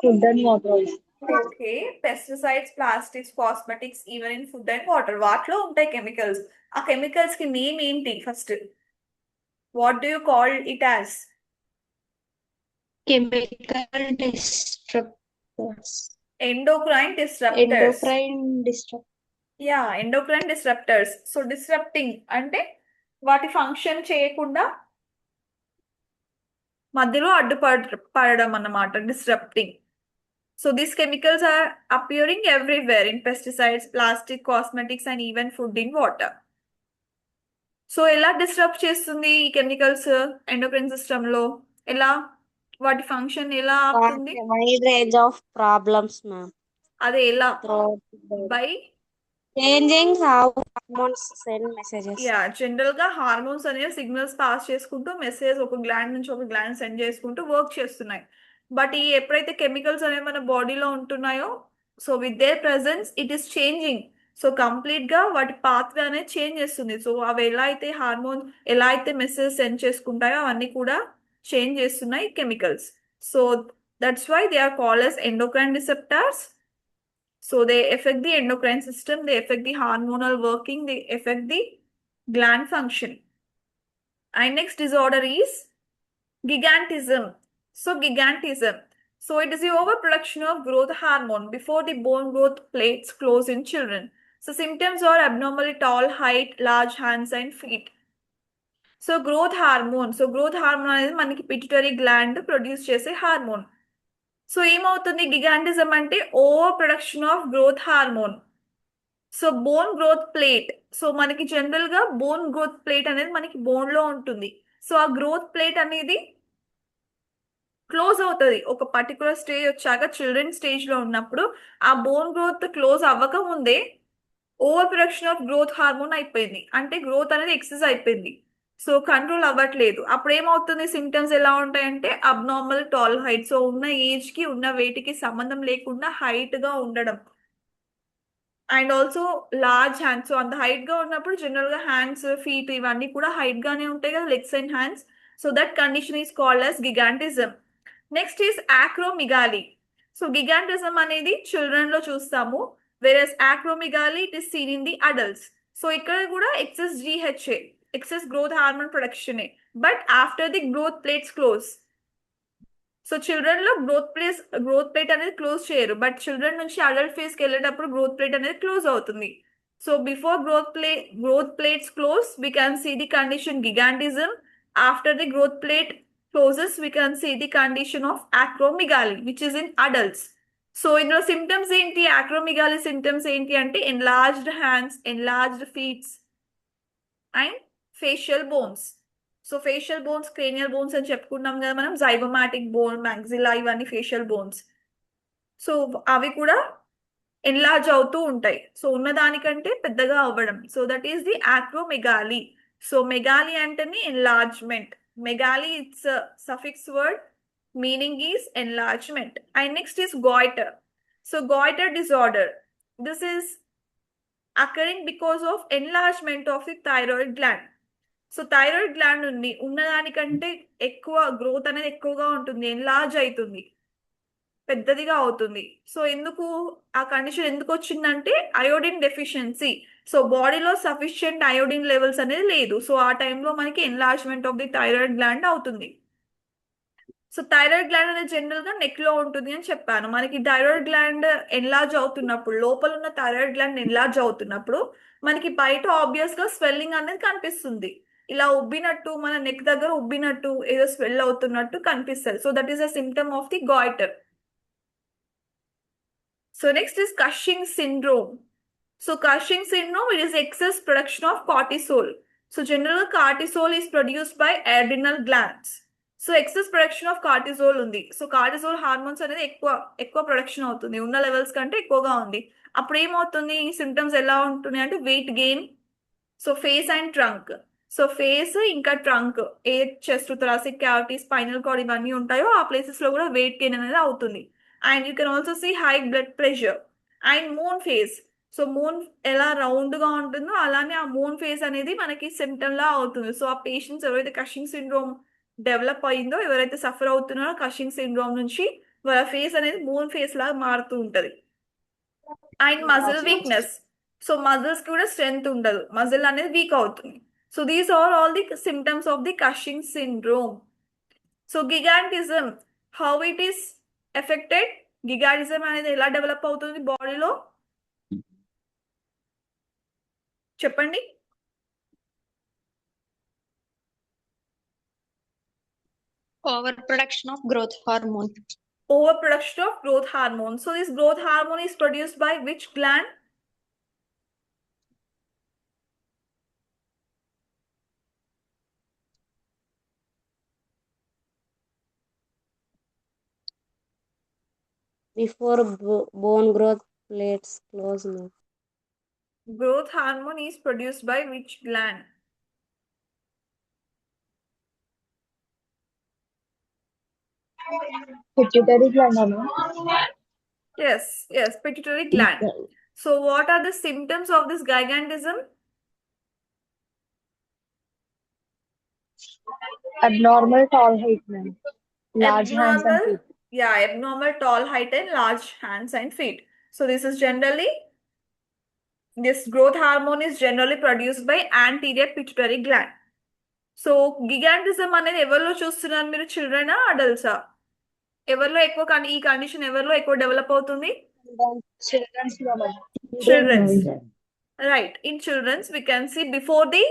Food and water also. Okay, pesticides, plastics, cosmetics, even in food and water. వాటిలో ఉంటాయి chemicals. ఆ chemicals కి name ఏంటి first? What do you call it as? Chemical disruptors. Endocrine disruptors. Endocrine disturb yeah, endocrine disruptors. So disrupting అంటే వాటి function చేయకుండా మధ్యలో పడడం అన్నమాట, disrupting. So these chemicals are appearing everywhere in pesticides, plastic, cosmetics and even food in water. So ఎలా disturb చేస్తుంది ఈ chemicals endocrine system లో? ఎలా వాటి ఫంక్షన్ ఎలా ఆపుతుంది? wide range of problems, ma'am. అదే ఎలా? Throughout the body. By Changing how hormones send messages. Yeah, general గా హార్మోన్స్ అనేవి సిగ్నల్స్ పాస్ చేసుకుంటూ మెసేజ్ ఒక గ్లాండ్ నుంచి ఒక గ్లాండ్ సెండ్ చేసుకుంటూ వర్క్ చేస్తున్నాయి. బట్ ఈ ఎప్పుడైతే కెమికల్స్ అనేవి మన బాడీలో ఉంటున్నాయో, so with their presence it is changing. So complete గా వాటి పాత్వే అనేది చేంజ్ చేస్తుంది. సో అవి ఎలా అయితే హార్మోన్ ఎలా అయితే మెసేజ్ సెండ్ చేసుకుంటాయో అవన్నీ కూడా చేంజ్ చేస్తున్నాయి chemicals. So that's why they are called as endocrine receptors. So they affect the endocrine system, they affect the hormonal working, they affect the gland function. And next disorder is gigantism. So gigantism. So it is the overproduction of growth hormone before the bone growth plates close in children. So symptoms are abnormally tall height, large hands and feet. So growth hormone. So growth hormone అనేది మనకి pituitary gland produce చేసే hormone. So ఏమవుతుంది గిగాంటిజం అంటే over production of growth hormone. So bone growth plate. So మనకి general గా bone growth plate అనేది మనకి bone లో ఉంటుంది. సో ఆ గ్రోత్ ప్లేట్ అనేది క్లోజ్ అవుతుంది ఒక పర్టికులర్ స్టేజ్ వచ్చాక. చిల్డ్రన్ స్టేజ్ లో ఉన్నప్పుడు ఆ బోన్ గ్రోత్ క్లోజ్ అవ్వక ముందే over production of growth hormone అయిపోయింది, అంటే గ్రోత్ అనేది ఎక్సెస్ అయిపోయింది. సో కంట్రోల్ అవ్వట్లేదు. అప్పుడు ఏమవుతుంది, సిమ్టమ్స్ ఎలా ఉంటాయంటే అబ్నార్మల్ టాల్ హైట్. సో ఉన్న ఏజ్ కి ఉన్న వెయిట్ కి సంబంధం లేకుండా హైట్ గా ఉండడం. And also large hands. So అంత హైట్ గా ఉన్నప్పుడు జనరల్ గా హ్యాండ్స్, ఫీట్ ఇవన్నీ కూడా హైట్ గానే ఉంటాయి కదా, legs and hands. So that condition is called as gigantism. Next is acromegaly. So gigantism అనేది చిల్డ్రన్ లో చూస్తాము, whereas acromegaly it is seen in the adults. So ఇక్కడ కూడా excess GHA, excess growth hormone production, but after the growth plates close. So children లో growth plate అనేది close చేయరు, but children నుంచి adult phase కి వెళ్ళేటప్పుడు గ్రోత్ ప్లేట్ అనేది close అవుతుంది. So before growth plates close we can see the condition gigantism. After the growth plate closes we can see the condition of acromegaly, which is in adults. So ఇందులో symptoms ఏంటి, acromegaly symptoms ఏంటి అంటే enlarged hands, enlarged feet and facial bones. So facial bones, cranial bones అని చెప్పుకున్నాం కదా మనం, zygomatic bone, మ్యాగ్జిలా, ఇవన్నీ facial bones. So అవి కూడా ఎన్లార్జ్ అవుతూ ఉంటాయి, సో ఉన్నదానికంటే పెద్దగా అవ్వడం. So that is the acromegaly. So megaly అంటేనే enlargement. Megaly it's suffix word, meaning is enlargement. And next is goiter. So goiter disorder, this is occurring because of enlargement of the thyroid gland. So thyroid gland ఉన్నదానికంటే ఎక్కువ growth అనేది ఎక్కువగా ఉంటుంది, enlarge అవుతుంది, పెద్దదిగా అవుతుంది. So ఎందుకు ఆ కండిషన్ ఎందుకు వచ్చిందంటే అయోడిన్ డెఫిషియన్సీ. సో బాడీలో సఫిషియంట్ అయోడిన్ లెవెల్స్ అనేది లేదు. సో ఆ టైంలో మనకి enlargement of the thyroid gland అవుతుంది. సో థైరాయిడ్ గ్లాండ్ అనేది జనరల్ గా నెక్ లో ఉంటుంది అని చెప్పాను. మనకి థైరాయిడ్ గ్లాండ్ ఎన్లార్జ్ అవుతున్నప్పుడు, లోపల ఉన్న థైరాయిడ్ గ్లాండ్ ఎన్లార్జ్ అవుతున్నప్పుడు మనకి బయట ఆబ్వియస్ గా స్వెల్లింగ్ అనేది కనిపిస్తుంది. ఇలా ఉబ్బినట్టు, మన నెక్ దగ్గర ఉబ్బినట్టు, ఏదో స్వెల్ అవుతున్నట్టు కనిపిస్తుంది. So that is a symptom of the goiter. So next is Cushing syndrome. So Cushing syndrome, it is excess production of cortisol. So general గా cortisol is produced by adrenal glands. So excess production of cortisol ఉంది. So cortisol hormones అనేది ఎక్కువ production అవుతుంది, ఉన్న levels కంటే ఎక్కువగా ఉంది. అప్పుడు ఏమవుతుంది, ఈ సిమ్టమ్స్ ఎలా ఉంటుంది అంటే weight gain. So face and trunk. So face ఇంకా ట్రంక్, ఏ chest, thoracic cavity, spinal cord ఇవన్నీ ఉంటాయో ఆ ప్లేసెస్ లో కూడా వెయిట్ గెయిన్ అనేది అవుతుంది. And you can also see high blood pressure. And moon face. So moon ఎలా రౌండ్ గా ఉంటుందో అలానే ఆ మూన్ ఫేస్ అనేది మనకి సిమ్టమ్ లా అవుతుంది. సో ఆ పేషెంట్స్ ఎవరైతే కషింగ్ సిండ్రోమ్ డెవలప్ అయిందో, ఎవరైతే సఫర్ అవుతున్నారో కషింగ్ సిండ్రోమ్ నుంచి, వాళ్ళ ఫేస్ అనేది మూన్ ఫేస్ లాగా మారుతూ ఉంటది. And muscle weakness. So muscles కూడా స్ట్రెంగ్త్ ఉండదు, మజిల్ అనేది వీక్ అవుతుంది. So these are all the symptoms of the Cushing syndrome. So gigantism, how it is affected? Gigantism అనేది ఎలా డెవలప్ అవుతుంది బాడీలో చెప్పండి. Overproduction of growth hormone. Overproduction of growth hormone. So this growth hormone is produced by which gland? Before bone growth plates close, ma'am. Growth hormone is produced by which gland? Pituitary gland, ma'am. Yes, pituitary gland. So what are the symptoms of this gigantism? Abnormal tall height, ma'am. Large hands and feet. Abnormal tall height and large hands and feet. So this growth hormone is generally produced by anterior pituitary gland. So gigantism అనేది ఎవరిలో చూస్తున్నారు మీరు, చిల్డ్రనా అడల్ట్సా? ఎవరిలో ఎక్కువ ఈ condition ఎవరిలో ఎక్కువ develop అవుతుంది? Children's లో, ma'am. Children's. Right. In children's we can see before the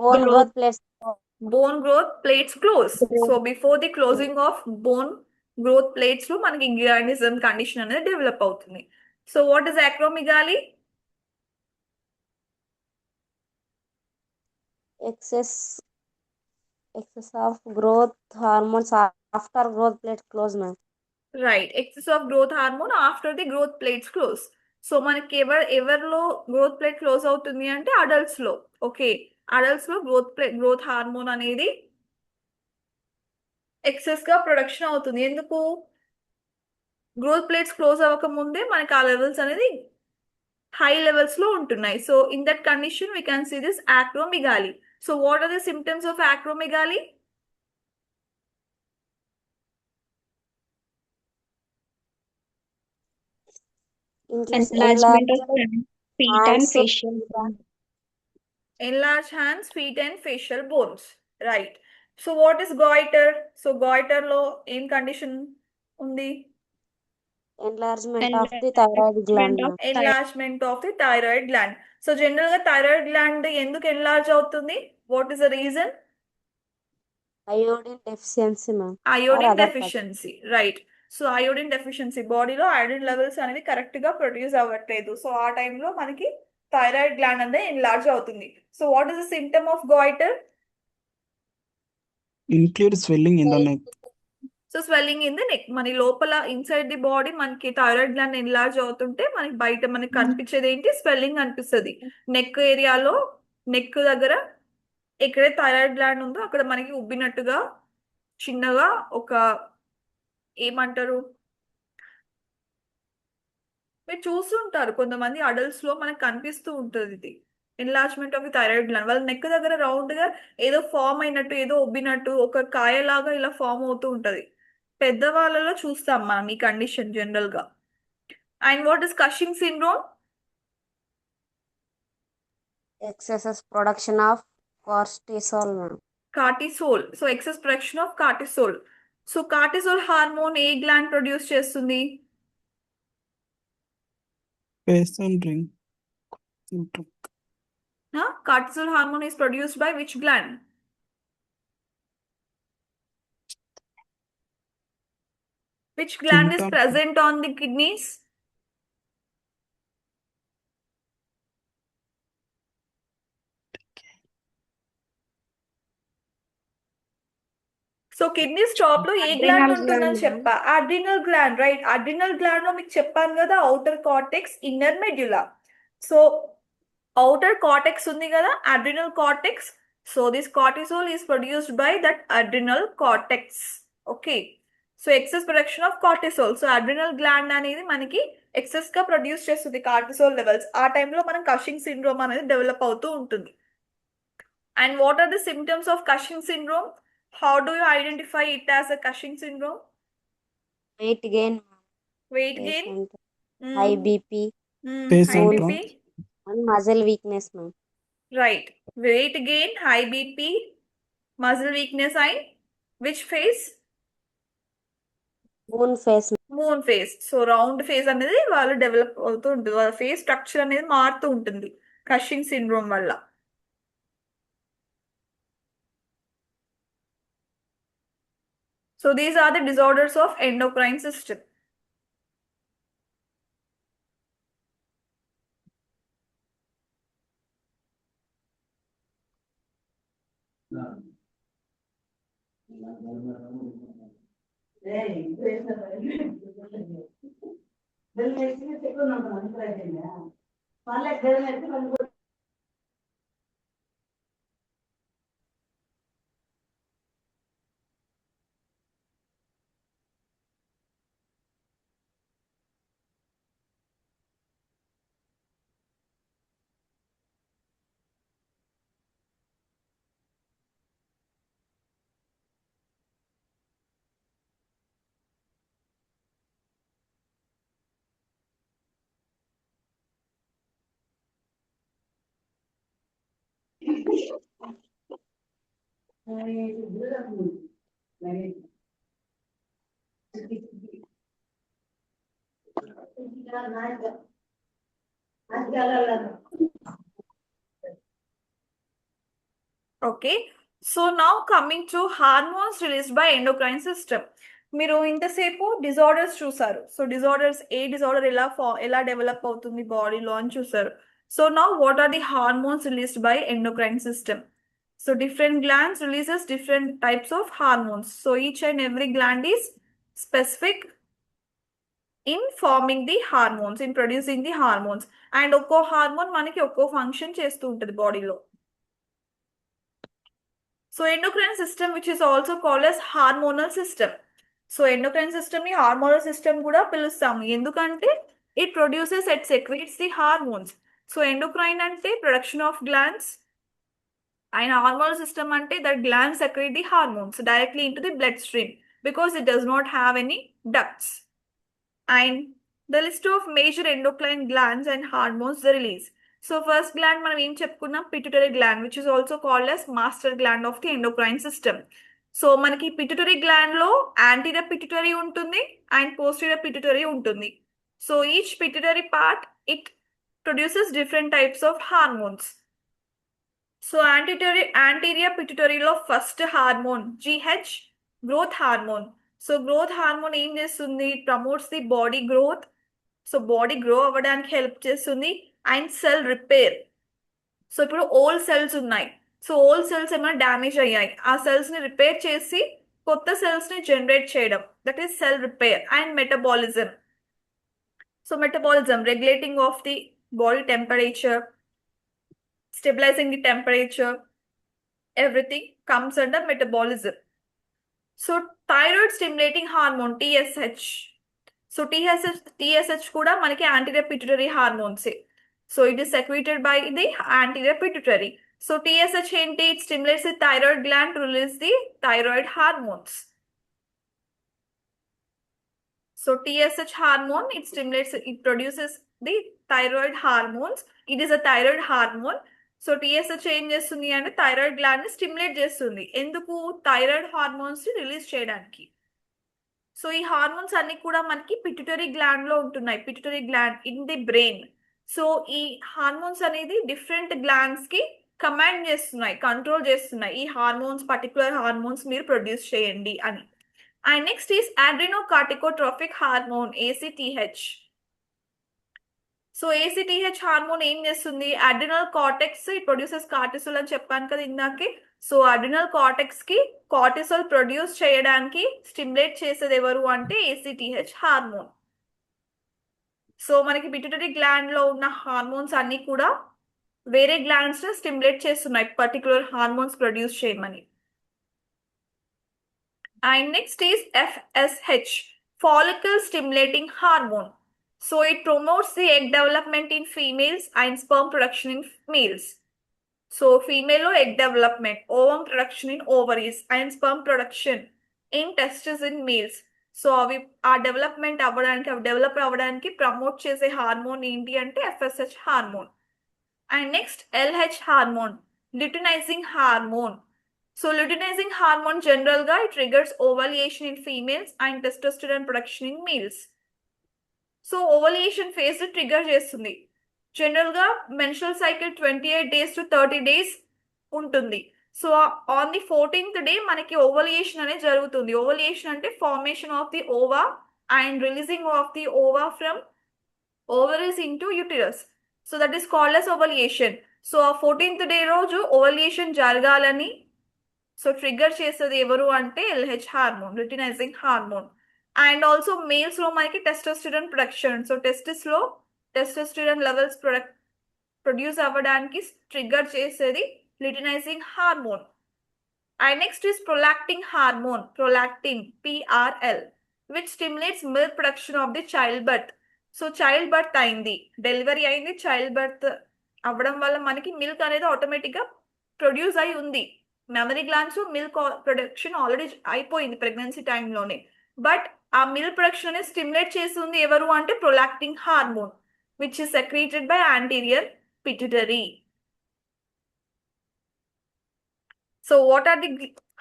Bone growth plates. bone growth plates close. So before the closing of bone growth plates లో మనకి గిగాంటిజం కండిషన్ అనేది డెవలప్ అవుతుంది. So what is acromegaly? Excess of growth hormones after growth plate close, ma'am. Right. Excess of growth hormone after the growth plates close. So మనకి ఎవరిలో growth plate close అవుతుంది అంటే adults లో. Okay, adults లో growth hormone అనేది excess గా production అవుతుంది. ఎందుకు? గ్రోత్ ప్లేట్స్ క్లోజ్ అవ్వక ముందే మనకి ఆ లెవెల్స్ అనేది హై లెవెల్స్ లో ఉంటున్నాయి. So in that condition we can see this acromegaly. So what are the symptoms of acromegaly? Enlargement of feet and hands, facial bone. Enlarged hands, feet and facial bones. Right. So what is goiter? So goiter లో ఏం condition ఉంది? enlargement of the thyroid gland, ma'am. Enlargement of the thyroid gland. So general గా thyroid gland ఎందుకు enlarge అవుతుంది? What is the reason? Iodine deficiency, ma'am. Iodine other deficiency. Right. So iodine deficiency, బాడీలో iron levels అనేవి correct గా produce అవ్వట్లేదు. So ఆ టైంలో మనకి థైరాయిడ్ గ్లాండ్ అనేది ఎన్లార్జ్ అవుతుంది. So what is the symptom of goitre? Include swelling in the neck. So swelling in the neck, మన లోపల ఇన్సైడ్ ది బాడీ మనకి థైరాయిడ్ గ్లాండ్ ఎన్లార్జ్ అవుతుంటే మనకి బయట మనకి కనిపించేది ఏంటి? స్వెల్లింగ్ అనిపిస్తుంది. నెక్ ఏరియాలో, నెక్ దగ్గర ఎక్కడైతే థైరాయిడ్ గ్లాండ్ ఉందో అక్కడ మనకి ఉబ్బినట్టుగా చిన్నగా ఒక ఏమంటారు, మీరు చూస్తుంటారు కొంతమంది అడల్ట్స్ లో మనకు కనిపిస్తూ ఉంటుంది ఇది enlargement of the thyroid gland. వాళ్ళ నెక్ దగ్గర రౌండ్ గా ఏదో ఫామ్ అయినట్టు, ఏదో ఉబ్బినట్టు ఒక కాయలాగా ఇలా ఫామ్ అవుతూ ఉంటది. పెద్దవాళ్ళలో చూస్తాం మనం ఈ కండిషన్ జనరల్ గా. And what is Cushing syndrome? excess production of cortisol, ma'am. Cortisol. So excess production of cortisol. So cortisol hormone ఏ గ్లాండ్ ప్రొడ్యూస్ చేస్తుంది? Face and ring. Cortisol hormone is produced by which gland? Which gland is Symptom. present on the kidneys? So kidneys top లో ఏ gland ఉంటుందని చెప్పా? Adrenal gland. Right. Adrenal gland లో మీకు చెప్పాను కదా, outer cortex, inner medulla. So outer cortex ఉంది కదా, adrenal cortex. So this cortisol is produced by that adrenal cortex. Okay. So excess production of cortisol. So adrenal gland అనేది మనకి excess గా produce చేస్తుంది కార్టిసోల్ లెవెల్స్. ఆ టైంలో మనం కషింగ్ syndrome అనేది డెవలప్ అవుతూ ఉంటుంది. And what are the symptoms of Cushing syndrome? How do you identify it as a Cushing syndrome? Weight gain, Weight gain, high BP, Face high syndrome. BP. and muscle weakness, ma'am. Right. Weight gain, high BP, muscle weakness, and which face? Moon face. Moon face. So round face అనేది వాళ్ళు develop అవుతూ ఉంటుంది, వాళ్ళ face structure అనేది మారుతూ ఉంటుంది కషింగ్ syndrome వల్ల. So these are the disorders of endocrine system. Okay, so now coming to hormones released by endocrine system. మీరు ఇంతసేపు డిజార్డర్స్ చూసారు. సో డిజార్డర్స్, ఏ డిజార్డర్ ఎలా డెవలప్ అవుతుంది బాడీలో అని చూసారు. So now what are the hormones released by endocrine system? So different glands releases different types of hormones. So each and every gland is specific in forming the hormones, in producing the hormones. And ఒక్కో hormone మనకి ఒక్కో function చేస్తూ ఉంటుంది బాడీలో. So endocrine system which is also called as hormonal system. So endocrine system ని hormonal system కూడా పిలుస్తాము, ఎందుకంటే it produces, it secretes the hormones. So endocrine అంటే production of glands, and hormonal system ante that glands secrete the hormones directly into the bloodstream because it does not have any ducts. And the list of major endocrine glands and hormones they release. So first gland మనం ఏం చెప్పుకున్నాం, pituitary gland, which is also called as master gland of the endocrine system. So మనకి pituitary gland లో anterior pituitary ఉంటుంది and posterior pituitary ఉంటుంది. So each pituitary part, it produces different types of hormones. So anterior pituitary లో first hormone GH, growth hormone. So growth hormone ఏం చేస్తుంది, promotes the body growth. So body grow అవ్వడానికి help చేస్తుంది. And cell repair. So ఇప్పుడు old cells ఉన్నాయి, so old cells ఏమైనా damage అయ్యాయి, ఆ సెల్స్ ని రిపేర్ చేసి కొత్త సెల్స్ ని జనరేట్ చేయడం, that is cell repair. And metabolism. So metabolism, regulating of the body temperature, stabilizing the temperature, everything comes under metabolism. So thyroid stimulating hormone TSH. So TSH kuda manaki anterior pituitary hormones. So it is secreted by the anterior pituitary. So TSH enti, it stimulates the thyroid gland to release the thyroid hormones. So TSH hormone, it stimulates, it produces the thyroid hormones. It is a thyroid hormone. So TSH ఏం చేస్తుంది అంటే thyroid gland ని stimulate చేస్తుంది. ఎందుకు? Thyroid hormones ని release చేయడానికి. So ఈ hormones అన్ని కూడా మనకి పిట్యూటరీ గ్లాండ్ లో ఉంటున్నాయి, pituitary gland in the brain. So ఈ హార్మోన్స్ అనేది డిఫరెంట్ గ్లాండ్స్ కి కమాండ్ చేస్తున్నాయి, కంట్రోల్ చేస్తున్నాయి, ఈ హార్మోన్స్, పర్టికులర్ హార్మోన్స్ మీరు ప్రొడ్యూస్ చేయండి అని. And next is adrenocorticotrophic hormone ACTH. So ACTH hormone ఏం చేస్తుంది, adrenal cortex, it produces cortisol అని చెప్పాను కదా ఇందాకే. సో అడ్రినల్ కార్టెక్స్ కి కార్టిసోల్ ప్రొడ్యూస్ చేయడానికి స్టిమ్యులేట్ చేసేది ఎవరు అంటే ACTH హార్మోన్. సో మనకి పిట్యూటరీ గ్లాండ్ లో ఉన్న హార్మోన్స్ అన్ని కూడా వేరే గ్లాండ్స్ ని స్టిమ్యులేట్ చేస్తున్నాయి పర్టికులర్ హార్మోన్స్ ప్రొడ్యూస్ చేయమని. And next is FSH, follicle stimulating hormone. So it promotes the egg development in females and sperm production in males. So female lo egg development, ovum production in ovaries and sperm production in testes in males. So avi aa development avvadaniki, avi develop avvadaniki promote chese hormone enti ante FSH hormone. And next LH hormone, luteinizing hormone. So luteinizing hormone general గా it triggers ovulation in females and testosterone production in males. So ovulation phase trigger చేస్తుంది. General గా menstrual cycle 28 days to 30 days ఉంటుంది. So on the 14th day మనకి ovulation అనేది జరుగుతుంది. Ovulation అంటే formation of the ova and releasing of the ova from ovaries into uterus. So that is called as ovulation. So ఆ 14th day రోజు ovulation జరగాలని so trigger చేసేది ఎవరు అంటే LH hormone, luteinising hormone. And also males లో మనకి testosterone production. So testis లో testosterone levels produce అవ్వడానికి ట్రిగర్ చేసేది luteinising hormone. And next is prolactin hormone, prolactin PRL, which stimulates milk production of the child birth. So child birth అయింది, delivery అయింది, child birth అవ్వడం వల్ల మనకి milk అనేది automatic గా ప్రొడ్యూస్ అయి ఉంది. Memory glands milk production already అయిపోయింది ప్రెగ్నెన్సీ టైంలోనే. బట్ ఆ మిల్క్ ప్రొడక్షన్ అనేది స్టిమ్యులేట్ చేస్తుంది ఎవరు అంటే prolactin hormone, which is secreted by anterior pituitary. So what are the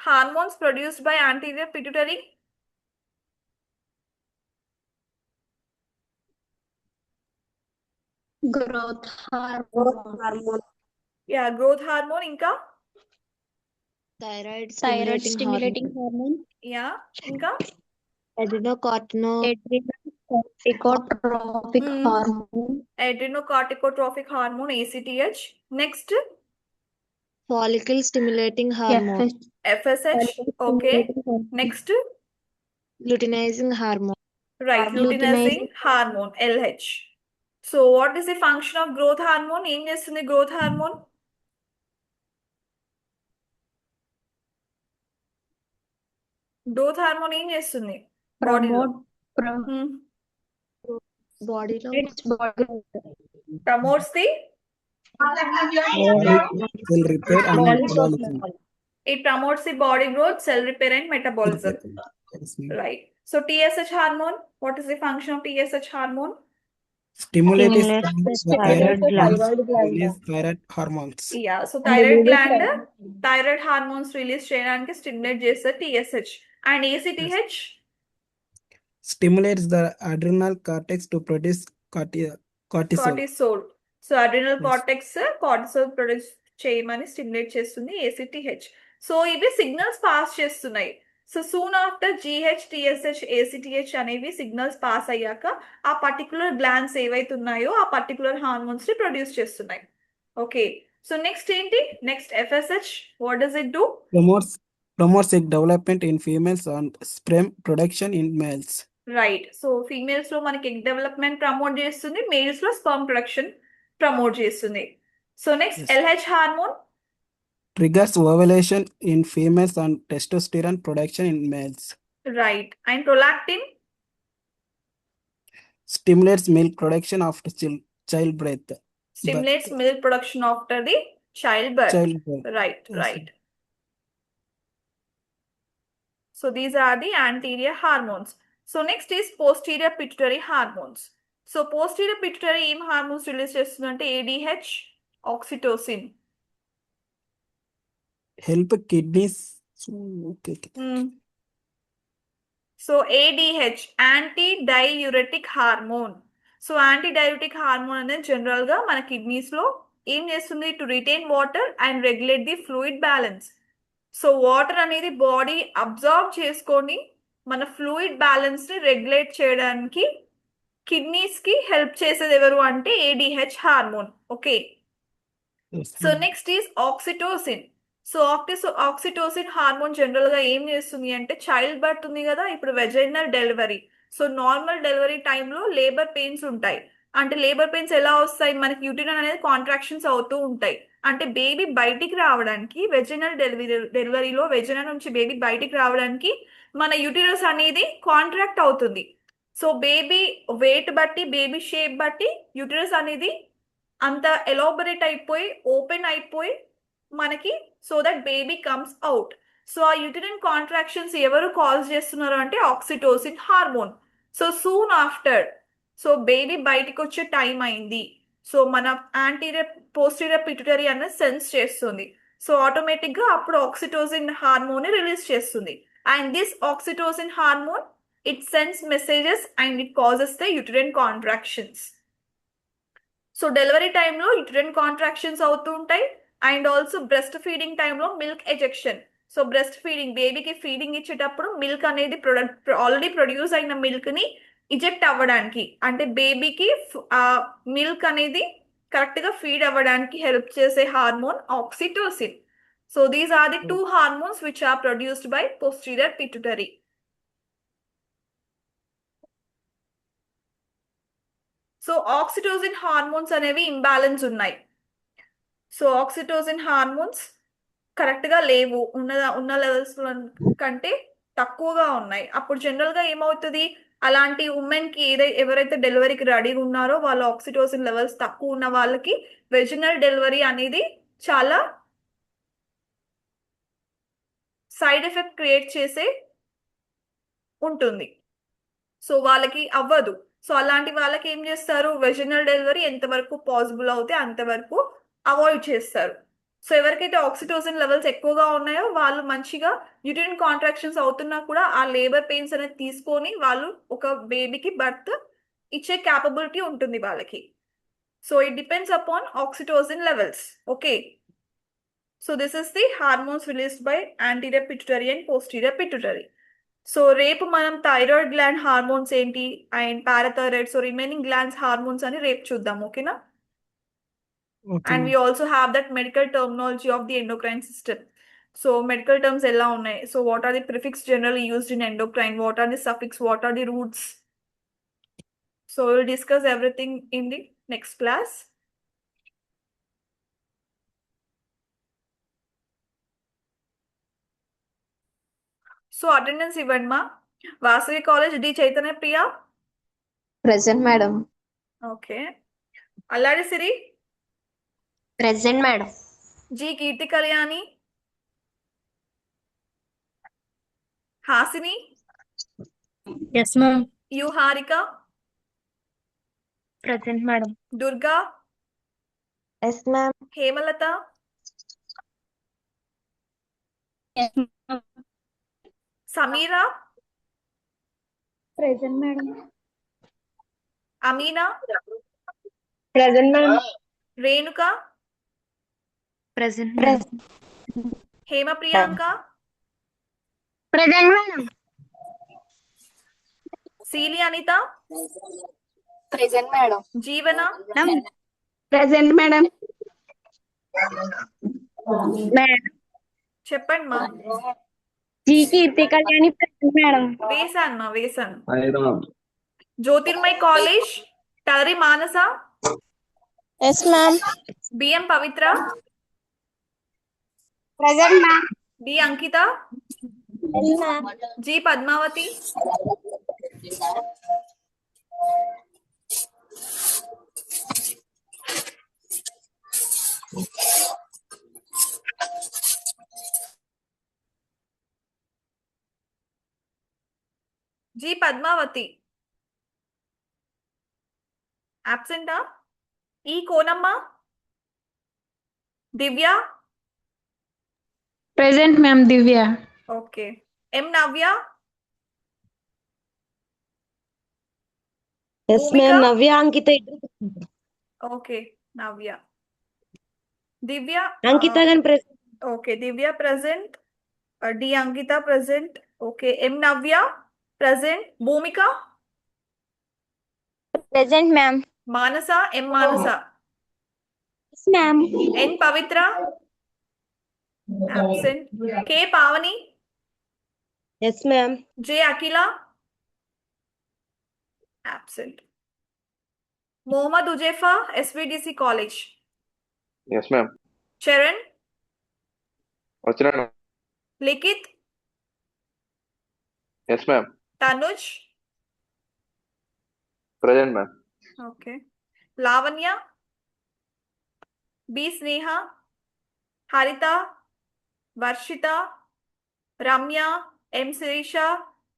hormones produced by anterior pituitary? Growth hormone, yeah, growth hormone. ఇంకా thyroid thyroid stimulating stimulating hormone, yeah, ఇంకా adrenocorticotropic hormone, adrenocorticotropic hormone ACTH. Next, follicle stimulating hormone, FSH. Okay. Next, luteinizing hormone, right, luteinizing hormone LH. So what is the function of growth hormone? ఏం చేస్తుంది growth hormone? Growth hormone ఏం చేస్తుంది బాడీలో? బాడీలో promotes the Cell repair and metabolism. it promotes the body growth, cell repair and metabolism. Yes, ma'am. Right. So TSH hormone, what is the function of TSH hormone? Stimulates Stimulates the thyroid glands thyroid gland. release thyroid hormones. Yeah, so thyroid release gland hormone. thyroid hormones release చేయడానికి stimulate చేస్తారు TSH. And ACTH? Stimulates the adrenal cortex to produce cortisol. Cortisol. So adrenal Yes. cortex cortisol produce చేయమని stimulate చేస్తుంది ACTH. So ఇవి signals pass చేస్తున్నాయి. So soon after GH, TSH, ACTH అనేవి signals pass అయ్యాక ఆ particular glands ఏవైతే ఉన్నాయో ఆ పర్టికులర్ హార్మోన్స్ ని ప్రొడ్యూస్ చేస్తున్నాయి. ఓకే, సో నెక్స్ట్ ఏంటి? Next FSH. What does it do? Promotes egg development in females and sperm production in males. Right. So females లో మనకి ఎగ్ డెవలప్మెంట్ ప్రమోట్ చేస్తుంది, మేల్స్ లో స్పర్మ్ ప్రొడక్షన్ ప్రమోట్ చేస్తుంది. So next Yes. LH hormone. Triggers ovulation in females and testosterone production in males. Right. And prolactin Stimulates milk production after childbirth. Stimulates milk production after the child birth. Childbirth. Right, Yes, right. So these are the anterior hormones. So next is posterior pituitary hormones. So posterior pituitary ఏం hormones release చేస్తుందంటే ADH, oxytocin. Help kidneys. Okay. So ADH, antidiuretic hormone. So antidiuretic hormone అనేది general గా మన kidneys లో ఏం చేస్తుంది? To retain water and regulate the fluid balance. So water అనేది body absorb చేసుకొని మన ఫ్లూయిడ్ బ్యాలెన్స్ ని రెగ్యులేట్ చేయడానికి కిడ్నీస్ కి హెల్ప్ చేసేది ఎవరు అంటే ADH hormone. Okay, Yes, so ma'am. Next is oxytocin. So oxytocin hormone general గా ఏం చేస్తుంది అంటే చైల్డ్ బర్త్ ఉంది కదా, ఇప్పుడు vaginal delivery. So normal delivery టైంలో లేబర్ పెయిన్స్ ఉంటాయి. అంటే లేబర్ పెయిన్స్ ఎలా వస్తాయి? మనకి యూటిరన్ అనేది కాంట్రాక్షన్స్ అవుతూ ఉంటాయి. అంటే బేబీ బయటికి రావడానికి వెజైనల్ డెలివరీలో వెజైనా నుంచి బేబీ బయటికి రావడానికి మన యూటిరస్ అనేది కాంట్రాక్ట్ అవుతుంది. సో బేబీ వెయిట్ బట్టి, బేబీ షేప్ బట్టి యూటిరస్ అనేది అంత ఎలాబరేట్ అయిపోయి ఓపెన్ అయిపోయి మనకి so that baby comes out. So ఆ యూటిరన్ కాంట్రాక్షన్స్ ఎవరు కాజ్ చేస్తున్నారు అంటే oxytocin hormone. So soon after so baby బయటికి వచ్చే టైం అయింది. సో మన యాంటీరియర్ పోస్టీరియర్ పిట్యూటరీ అనేది సెన్స్ చేస్తుంది. సో ఆటోమేటిక్గా అప్పుడు ఆక్సిటోసిన్ హార్మోన్ రిలీజ్ చేస్తుంది. And this oxytocin hormone it sends messages and it causes the uterine contractions. So delivery టైంలో యూటరైన్ కాంట్రాక్షన్స్ అవుతూ ఉంటాయి. అండ్ ఆల్సో బ్రెస్ట్ ఫీడింగ్ టైంలో milk ejection. So breast feeding బేబీకి feeding ఇచ్చేటప్పుడు milk అనేది already produce అయిన మిల్క్ని eject అవ్వడానికి, అంటే బేబీకి మిల్క్ అనేది కరెక్ట్గా ఫీడ్ అవ్వడానికి హెల్ప్ చేసే hormone oxytocin. So these are the 2 hormones which are produced by posterior pituitary. So oxytocin hormones అనేవి ఇంబ్యాలెన్స్ ఉన్నాయి. సో ఆక్సిటోసిన్ హార్మోన్స్ కరెక్ట్గా లేవు, ఉన్న లెవెల్స్ కంటే తక్కువగా ఉన్నాయి. అప్పుడు జనరల్గా ఏమవుతుంది, అలాంటి ఉమెన్కి ఎవరైతే డెలివరీకి రెడీగా ఉన్నారో వాళ్ళ ఆక్సిటోసిన్ లెవెల్స్ తక్కువ ఉన్న వాళ్ళకి వెజినల్ డెలివరీ అనేది చాలా సైడ్ ఎఫెక్ట్ క్రియేట్ చేసే ఉంటుంది. సో వాళ్ళకి అవ్వదు. సో అలాంటి వాళ్ళకి ఏం చేస్తారు, వెజినల్ డెలివరీ ఎంతవరకు పాసిబుల్ అవుతే అంతవరకు అవాయిడ్ చేస్తారు. సో ఎవరికైతే ఆక్సిటోసిన్ లెవెల్స్ ఎక్కువగా ఉన్నాయో వాళ్ళు మంచిగా యూటరైన్ కాంట్రాక్షన్స్ అవుతున్నా కూడా ఆ లేబర్ పెయిన్స్ అనేది తీసుకొని వాళ్ళు ఒక బేబీకి బర్త్ ఇచ్చే క్యాపబిలిటీ ఉంటుంది వాళ్ళకి. So it depends upon oxytocin levels. Okay, so this is the hormones released by anterior pituitary and posterior pituitary. So రేపు మనం థైరాయిడ్ గ్లాండ్ హార్మోన్స్ ఏంటి and parathyroid, so remaining glands hormones అని రేపు చూద్దాం. ఓకేనా? Okay, And ma'am. we also have that medical terminology of the endocrine system. So medical terms ella unnai. So what are the prefix generally used in endocrine? What are the suffix? What are the roots? So we'll discuss everything in the next class. So attendance event ma Vasavi College D Chaitanya Priya. Present, madam. Okay. Alladi Siri. Present, madam. G Kirti Kalyani. Hasini. Yes, ma'am. U Harika. Present, madam. Durga. Yes, ma'am. Hemalata. Yes, ma'am. Samira. Present, madam. Amina. Present, ma'am. Renuka. Present, madam. Hema Priyanka. Present, madam. Seeli Anita. Present, madam. Jeevana. Present, madam. Madam. చెప్పండి మా. G Kirti Kalyani, present, madam. వేసాను. Jyotirmay college టరి Manasa. Yes, ma'am. B M Pavitra. Present, ma'am. D Ankita. Yes, ma'am. G Padmavathi. G Padmavathi అబ్సెంటా. E Konamma. Divya. Present, ma'am. Divya. Okay. M Navya. Yes, Bhumika? ma'am. Navya, Ankita. Okay Navya. Divya. Ankita gan present. Okay Divya present. D Ankita present. Okay M Navya present. Bhumika. Present, ma'am. Manasa. M Manasa. Yes, ma'am. N Pavitra. Absent. K Pavani. Yes, ma'am. J అఖిల. Absent. Mohammed Ujefa SVDC college. Yes, ma'am. Charan. వచ్చినాను. Likhith. Yes, ma'am. Tanuj. Present, ma'am. Okay. Lavanya. B Sneha. Haritha. Varshitha. Ramya. M Sirisha.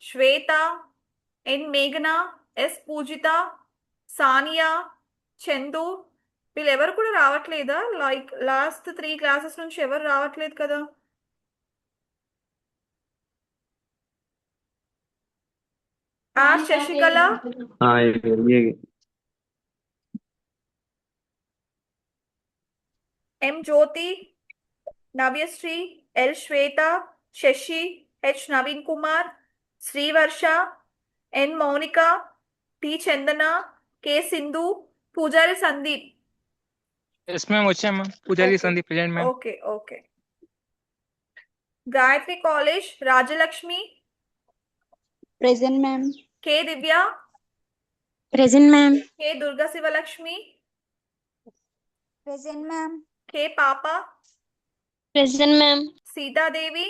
Swetha. N మేఘన. S Poojitha. Sania. Chandu. వీళ్ళు ఎవరు కూడా రావట్లేదా? Like last 3 classes నుంచి ఎవరు రావట్లేదు కదా? R Sasikala, M Jyothi, Navyasri, L Swetha, Sasi, H Naveen Kumar, Srivarsha, N Mounika, T Chandana, K Sindhu, Pujari Sandeep. Yes ma'am వచ్చాం ma'am. Pujari Okay. Sandeep present ma'am. Okay okay. Gayatri college Rajalakshmi, present ma'am. K Divya, present ma'am. K Durga Sivalakshmi, present ma'am. K Papa, present ma'am. Seethadevi.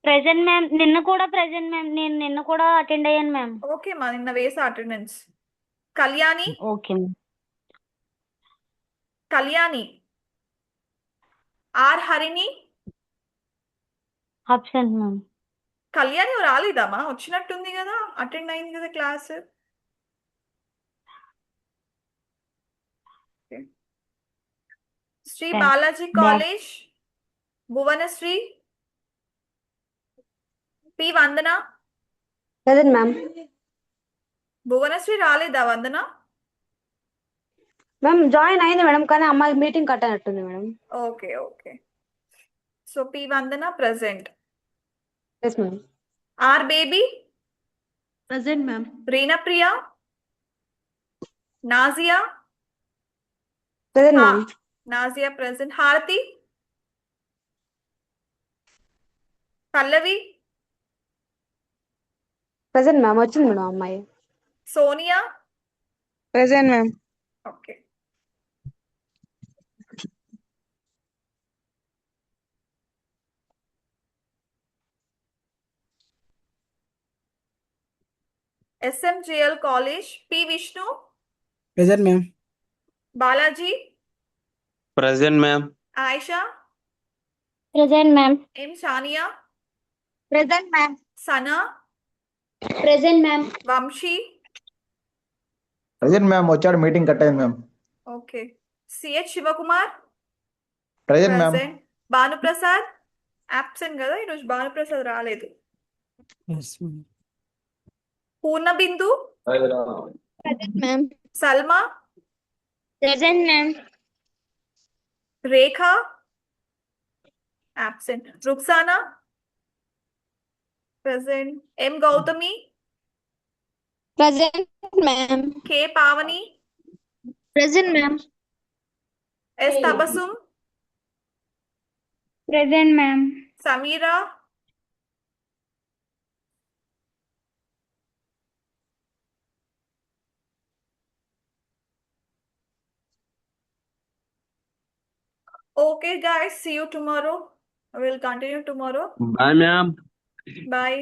Present ma'am. నిన్న కూడా present ma'am. నేను నిన్న కూడా attend అయ్యాను ma'am. Okay మా నిన్న వేసా attendance. Kalyani, okay ma'am. Kalyani. R Harini. Absent ma'am. Kalyani రాలేదమ్మా, వచ్చినట్టుంది కదా, అటెండ్ అయింది కదా class. Sri Thanks. Balaji college Bhuvanasri, P Vandana. Present ma'am. Bhuvanasri రాలేదా వందన? మ్యామ్ జాయిన్ అయింది మేడం, కానీ అమ్మాయి మీటింగ్ కట్ అయినట్టుంది madam. Okay okay. So P Vandana present. Yes ma'am. R Baby, present ma'am. Reena Priya, Nazia. Present Ah, ma'am. Nazia present. Harathi, Pallavi, present ma'am. వచ్చింది మేడం అమ్మాయి. Sonia. Present ma'am. Okay. SMGL college P Vishnu, Present, ma'am. Balaji, Present, ma'am. Ayesha, present ma'am. M Shania, present ma'am. Sana, present ma'am. Vamsi. Present ma'am. వచ్చాడు, meeting cut అయింది ma'am. Okay. CH Sivakumar present ma'am. Present. Bhanuprasad absent కదా ఈరోజు, భానుప్రసాద్ రాలేదు. Yes, ma'am. Purnabindu, present ma'am. Salma, present ma'am. Rekha absent. Ruksana present. M Gautami, present ma'am. K Pavani, present ma'am. S Tabassum, present ma'am. Sameera, okay guys, see you tomorrow. We'll continue tomorrow. Bye, ma'am. Bye.